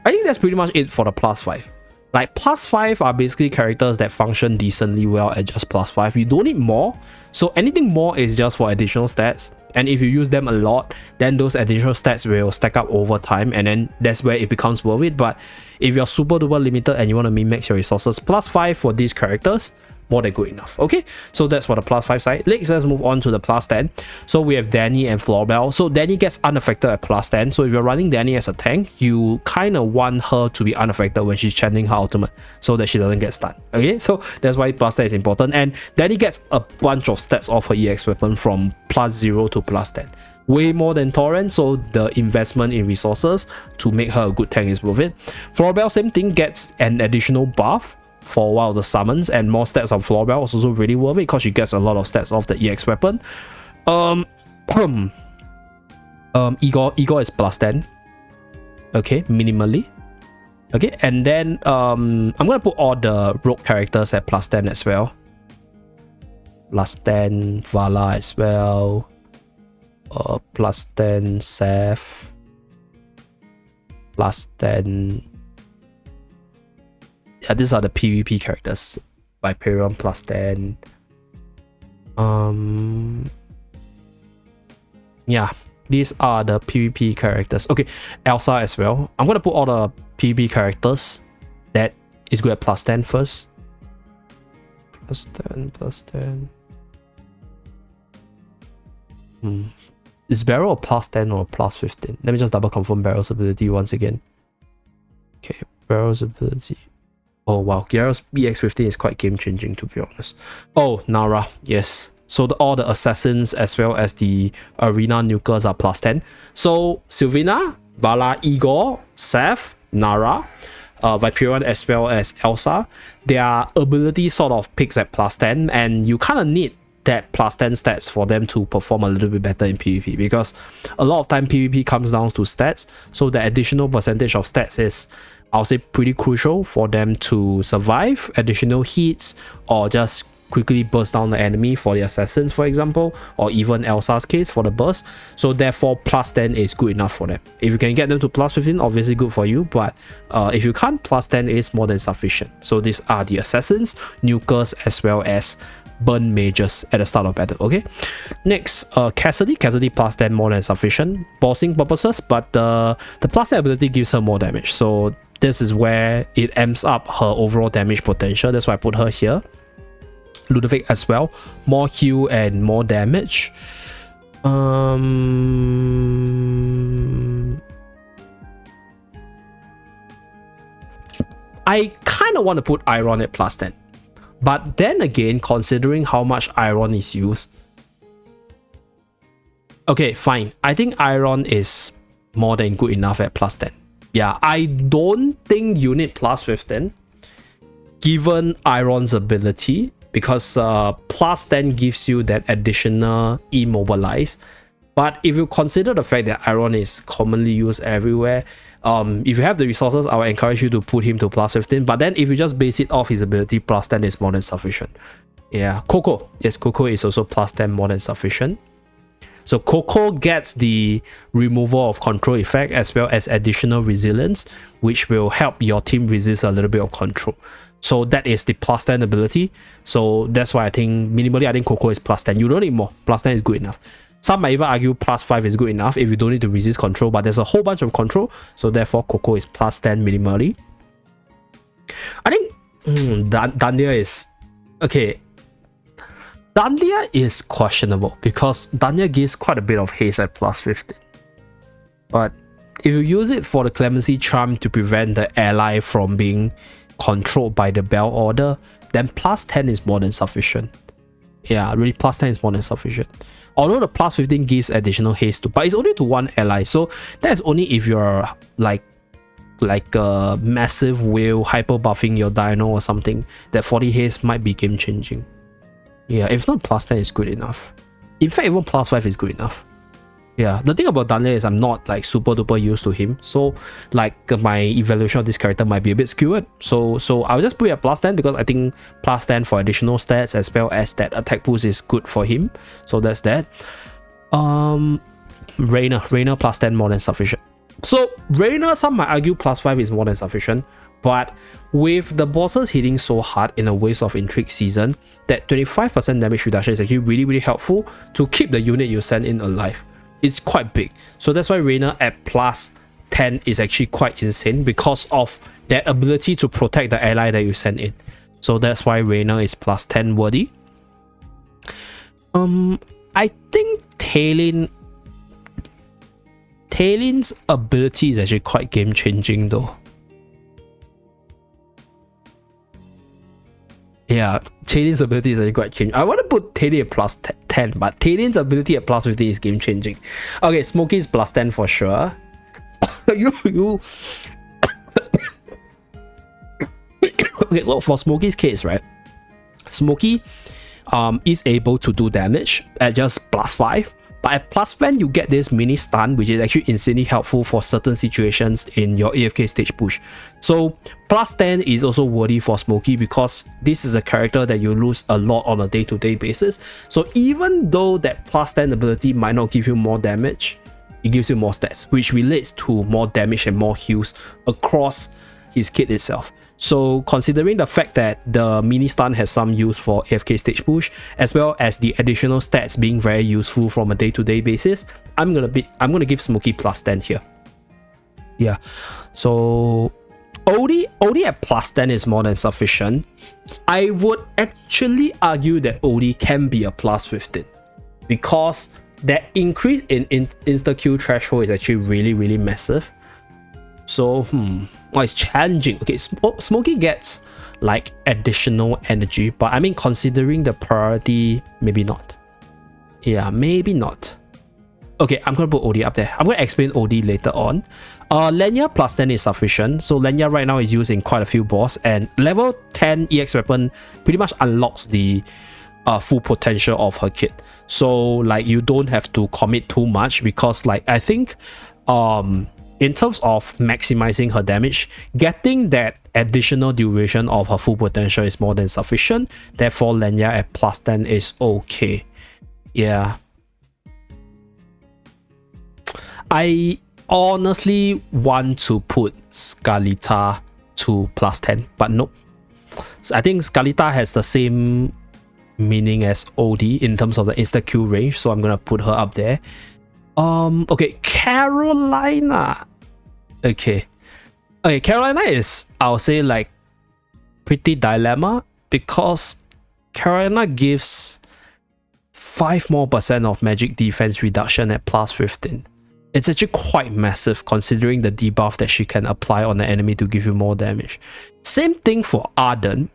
I think that's pretty much it for the +5. Like +5 are basically characters that function decently well at just +5. You don't need more. So anything more is just for additional stats. And if you use them a lot, then those additional stats will stack up over time, and then that's where it becomes worth it. But if you're super duper limited and you want to min-max your resources, +5 for these characters, more than good enough. Okay, so that's for the +5 side. Let's move on to the +10. So we have Danny and Florbell. So Danny gets unaffected at +10. So if you're running Danny as a tank, you kind of want her to be unaffected when she's channeling her ultimate, so that she doesn't get stunned. Okay, so that's why +10 is important. And Danny gets a bunch of stats off her EX weapon from +0 to +10. Way more than Torrent, so the investment in resources to make her a good tank is worth it. Florbell, same thing, gets an additional buff for one of the summons, and more stats on Florbell is also really worth it because she gets a lot of stats off the EX weapon. Igor is +10. Okay, minimally. Okay, and then I'm gonna put all the rogue characters at +10 as well. +10 Vala as well. +10 Seth. +10. Yeah, these are the PvP characters. Viperion +10. Yeah, these are the PvP characters. Okay, Elsa as well. I'm gonna put all the PvP characters that is good at +10 first. +10. Is Barrel a +10 or a +15? Let me just double confirm Barrel's ability once again. Okay, Barrel's ability. Oh wow, Gyara's EX15 is quite game changing, to be honest. Oh, Nara, yes. So all the assassins as well as the arena nukers are +10. So Sylvina, Vala, Igor, Seth, Nara. Viperion as well as Elsa, their ability sort of peaks at +10, and you kind of need that +10 stats for them to perform a little bit better in PvP, because a lot of time PvP comes down to stats. So the additional percentage of stats is, I'll say, pretty crucial for them to survive additional hits or just quickly burst down the enemy for the assassins, for example, or even Elsa's case for the burst. So therefore +10 is good enough for them. If you can get them to +15, obviously good for you, but if you can't, +10 is more than sufficient. So these are the assassins, nukers, as well as burn mages at the start of battle. Okay, next, Cassidy +10 more than sufficient, bossing purposes, but the +10 ability gives her more damage, so this is where it amps up her overall damage potential. That's why I put her here. Ludovic as well, more heal and more damage. I kind of want to put Iron at +10, but then again, considering how much Iron is used, okay, fine, I think Iron is more than good enough at +10. Yeah, I don't think you need +15 given Iron's ability, because +10 gives you that additional immobilize. But if you consider the fact that Iron is commonly used everywhere, if you have the resources, I would encourage you to put him to +15. But then if you just base it off his ability, +10 is more than sufficient. Yeah, Coco, yes, Coco is also +10 more than sufficient. So Coco gets the removal of control effect as well as additional resilience, which will help your team resist a little bit of control. So that is the +10 ability. So that's why I think minimally, I think Coco is +10. You don't need more. +10 is good enough. Some might even argue +5 is good enough if you don't need to resist control, but there's a whole bunch of control, so therefore Coco is +10 minimally. I think Dandia is okay. Dandia is questionable because Dandia gives quite a bit of haste at +15. But if you use it for the Clemency Charm to prevent the ally from being controlled by the Bell Order, then +10 is more than sufficient. Yeah, really, +10 is more than sufficient. Although the +15 gives additional haste to, but it's only to one ally, so that's only if you're like a massive whale hyper buffing your dino or something. That 40 haste might be game changing. Yeah, if not, +10 is good enough. In fact, even +5 is good enough. Yeah, the thing about Danle is I'm not like super duper used to him, so like my evaluation of this character might be a bit skewed. So I'll just put it at +10 because I think +10 for additional stats as well as that attack boost is good for him. So that's that. Reina +10 more than sufficient. So Reina, some might argue +5 is more than sufficient, but with the bosses hitting so hard in a Waves of Intrigue season, that 25% damage reduction is actually really helpful to keep the unit you send in alive. It's quite big, so that's why Reina at +10 is actually quite insane because of that ability to protect the ally that you send in. So that's why Reina is +10 worthy. I think Taelin's ability is actually quite game changing though. Yeah, Taelin's ability is actually quite changing. I want to put Taelin at +10, but Taelin's ability at +50 is game changing. Okay, Smokey is +10 for sure. Okay, so for Smokey's case, right? Smokey is able to do damage at just +5. But at +10, you get this mini stun, which is actually insanely helpful for certain situations in your AFK stage push. So +10 is also worthy for Smokey because this is a character that you lose a lot on a day-to-day basis. So even though that +10 ability might not give you more damage, it gives you more stats, which relates to more damage and more heals across his kit itself. So considering the fact that the mini stun has some use for AFK stage push, as well as the additional stats being very useful from a day-to-day basis, I'm gonna give Smokey +10 here. Yeah, so Odie at +10 is more than sufficient. I would actually argue that Odie can be a +15 because that increase in insta-kill threshold is actually really massive. So well, it's challenging. Okay, Smokey gets like additional energy, but I mean, considering the priority, maybe not. Yeah, maybe not. Okay, I'm going to put OD up there. I'm going to explain OD later on. Lenya plus 10 is sufficient. So Lenya right now is used in quite a few boss, and level 10 EX weapon pretty much unlocks the full potential of her kit. So like you don't have to commit too much, because like I think in terms of maximizing her damage, getting that additional duration of her full potential is more than sufficient. Therefore Lenya at plus 10 is okay. Yeah, I honestly want to put Scalita to plus 10, but nope. So I think Scalita has the same meaning as OD in terms of the insta kill range, so I'm gonna put her up there. Okay, Carolina. Okay, Carolina is, I'll say, like pretty dilemma, because Carolina gives 5% more of magic defense reduction at plus 15. It's actually quite massive considering the debuff that she can apply on the enemy to give you more damage. Same thing for Arden.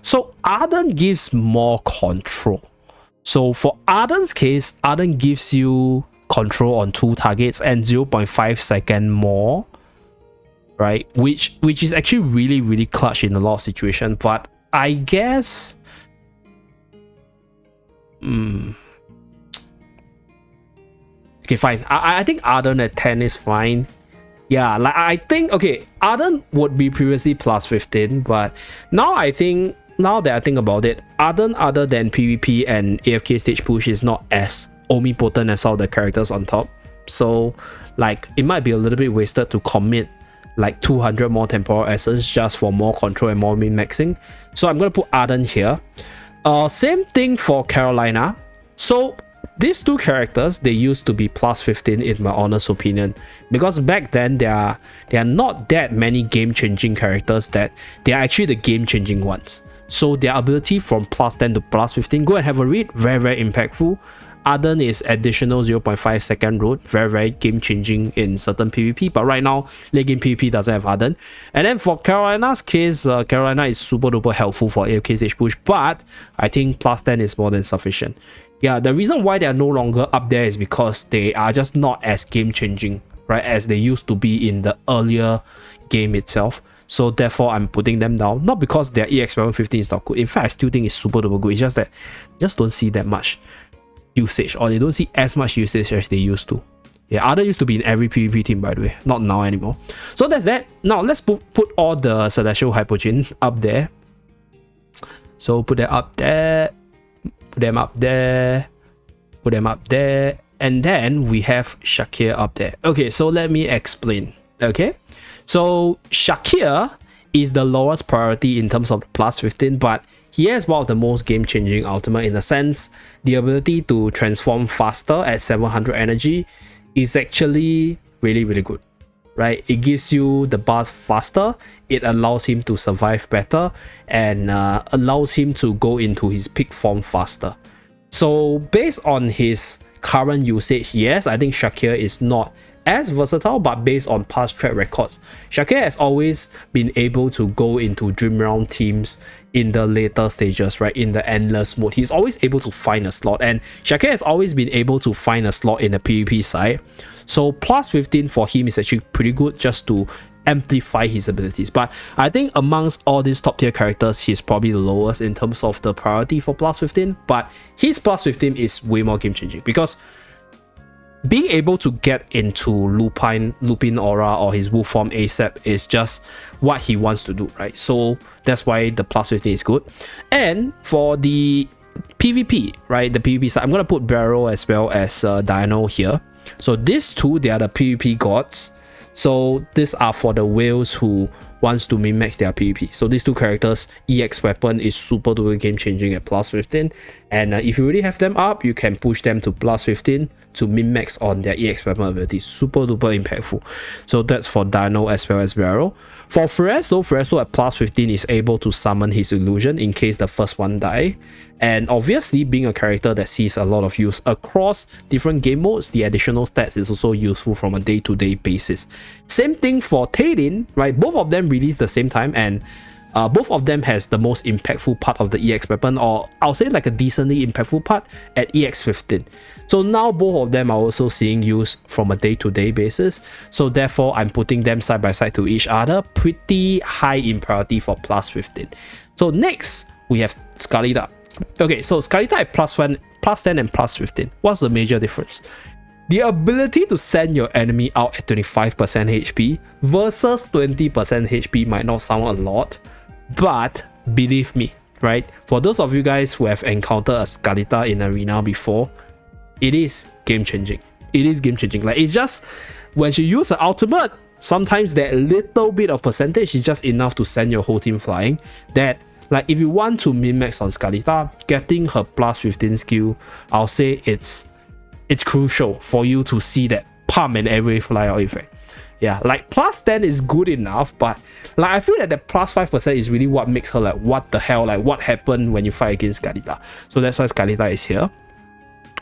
So Arden gives more control. So for Arden's case, Arden gives you control on 2 targets and 0.5 second more, right? Which is actually really clutch in a lot of situations. But I guess okay, fine. I think Arden at 10 is fine. Yeah, like I think, okay, Arden would be previously plus 15, but now I think, now that I think about it, Arden other than PvP and AFK stage push is not as omnipotent as all the characters on top. So like it might be a little bit wasted to commit like 200 more temporal essence just for more control and more min-maxing. So I'm gonna put Arden here. Same thing for Carolina. So these two characters, they used to be plus 15 in my honest opinion, because back then there are not that many game-changing characters that they are actually the game-changing ones. So their ability from plus 10 to plus 15, go and have a read, very impactful. Arden is additional 0.5 second road, very game-changing in certain PvP, but right now late game PvP doesn't have Arden. And then for Carolina's case, Carolina is super duper helpful for AFK stage push, but I think plus 10 is more than sufficient. Yeah, the reason why they are no longer up there is because they are just not as game-changing, right, as they used to be in the earlier game itself. So therefore I'm putting them down, not because their EX 15 is not good. In fact, I still think it's super duper good. It's just that just don't see that much usage, or they don't see as much usage as they used to. Yeah, Arden used to be in every PvP team, by the way, not now anymore. So that's that. Now let's put all the Celestial Hypogean up there. So put that up there, put them up there, put them up there, and then we have Shakir up there. Okay, so let me explain. Okay, so Shakir is the lowest priority in terms of plus 15, but he has one of the most game-changing ultimate in a sense. The ability to transform faster at 700 energy is actually really good, right? It gives you the buff faster, it allows him to survive better, and allows him to go into his peak form faster. So based on his current usage, yes, I think Shakir is not as versatile, but based on past track records, Shakir has always been able to go into Dream Realm teams in the later stages, right? In the endless mode, he's always able to find a slot, and Shakir has always been able to find a slot in the PvP side. So plus 15 for him is actually pretty good, just to amplify his abilities. But I think amongst all these top tier characters, he's probably the lowest in terms of the priority for plus 15, but his plus 15 is way more game changing, because being able to get into Lupin Aura or his wolf form ASAP is just what he wants to do, right? So that's why the plus 15 is good. And for the PvP, right, the PvP side, I'm gonna put Barrow as well as Dino here. So these two, they are the PvP gods. So these are for the whales who wants to min-max their PvP. So these two characters, EX weapon is super duper game changing at plus 15, and if you already have them up, you can push them to plus 15 to min-max on their EX weapon ability. Super duper impactful. So that's for Dino as well as Barrow. For Fresto at plus 15 is able to summon his illusion in case the first one die, and obviously being a character that sees a lot of use across different game modes, the additional stats is also useful from a day-to-day basis. Same thing for Tailin, right? Both of them released the same time, and Both of them has the most impactful part of the EX weapon, or I'll say like a decently impactful part at EX 15. So now both of them are also seeing use from a day-to-day basis. So therefore, I'm putting them side by side to each other, pretty high in priority for plus 15. So next, we have Scarlita. Okay, so Scarlita at plus 10 and plus 15. What's the major difference? The ability to send your enemy out at 25% HP versus 20% HP might not sound a lot, but believe me, right? For those of you guys who have encountered a Scarlita in arena before, it is game changing. It is game changing. Like, it's just when you use an ultimate, sometimes that little bit of percentage is just enough to send your whole team flying. That, like, if you want to min-max on Scarlita, getting her plus 15 skill, I'll say it's crucial for you to see that pump and every fly out effect. Yeah, like plus 10 is good enough, but like I feel that the plus 5% is really what makes her like, what the hell, like what happened when you fight against Scarlita. So that's why Scarlita is here.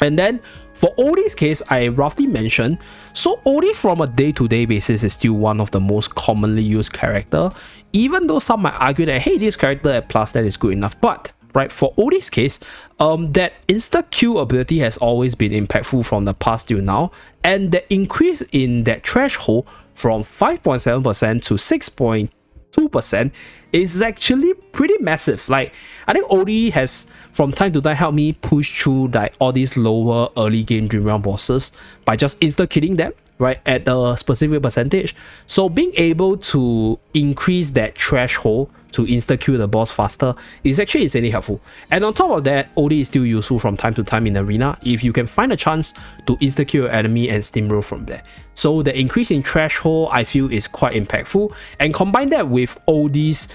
And then for Odie's case, I roughly mentioned, so Odie from a day-to-day basis is still one of the most commonly used character, even though some might argue that, hey, this character at plus 10 is good enough. But right, for Odie's case, that insta-Q ability has always been impactful from the past till now, and the increase in that threshold from 5.7% to 6.2% is actually pretty massive. Like, I think Odie has from time to time helped me push through like all these lower early game dream realm bosses by just insta-killing them, right, at a specific percentage. So being able to increase that threshold to insta-kill the boss faster is actually insanely helpful. And on top of that, Odie is still useful from time to time in arena if you can find a chance to insta-kill your enemy and steamroll from there. So the increase in threshold, I feel, is quite impactful. And combine that with Odie's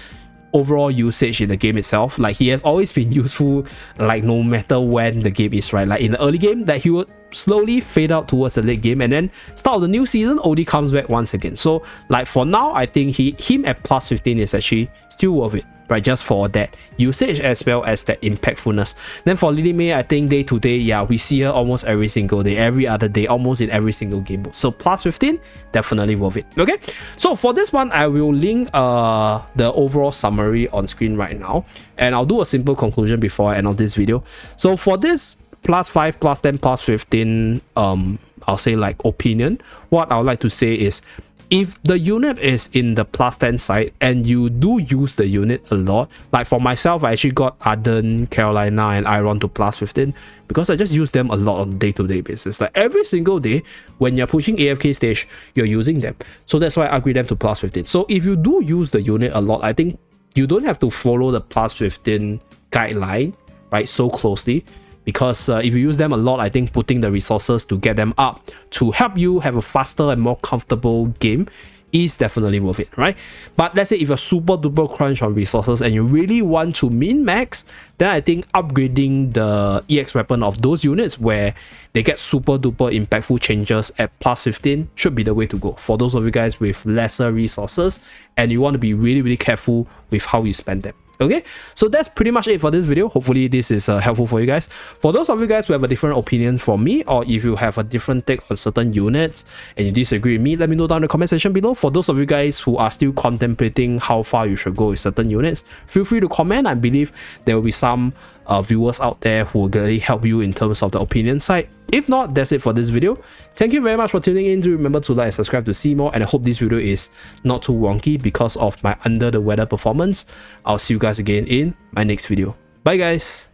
overall usage in the game itself, like he has always been useful, like no matter when the game is, right? Like in the early game, that he would slowly fade out towards the late game, and then start of the new season, Odie comes back once again. So like for now, I think him at plus 15 is actually still worth it, right? Just for that usage as well as that impactfulness. Then for Lily May, I think day to day, yeah, we see her almost every single day, every other day, almost in every single game mode. So plus 15, definitely worth it. Okay, so for this one, I will link the overall summary on screen right now, and I'll do a simple conclusion before I end off this video. So for this plus 5, plus 10, plus 15, I'll say like opinion, what I would like to say is, if the unit is in the plus 10 side and you do use the unit a lot, like for myself, I actually got Arden, Carolina, and Iron to plus 15 because I just use them a lot on day-to-day basis. Like every single day when you're pushing AFK stage, you're using them. So that's why I upgrade them to plus 15. So if you do use the unit a lot, I think you don't have to follow the plus 15 guideline, right, so closely. Because if you use them a lot, I think putting the resources to get them up to help you have a faster and more comfortable game is definitely worth it, right? But let's say if you're super duper crunch on resources and you really want to min-max, then I think upgrading the EX weapon of those units where they get super duper impactful changes at plus 15 should be the way to go. For those of you guys with lesser resources and you want to be really, really careful with how you spend them. Okay, so that's pretty much it for this video. Hopefully this is helpful for you guys. For those of you guys who have a different opinion from me, or if you have a different take on certain units and you disagree with me, let me know down in the comment section below. For those of you guys who are still contemplating how far you should go with certain units, feel free to comment. I believe there will be some viewers out there who will really help you in terms of the opinion side. If not, that's it for this video. Thank you very much for tuning in. Do remember to like and subscribe to see more, and I hope this video is not too wonky because of my under the weather performance. I'll see you guys again in my next video. Bye guys.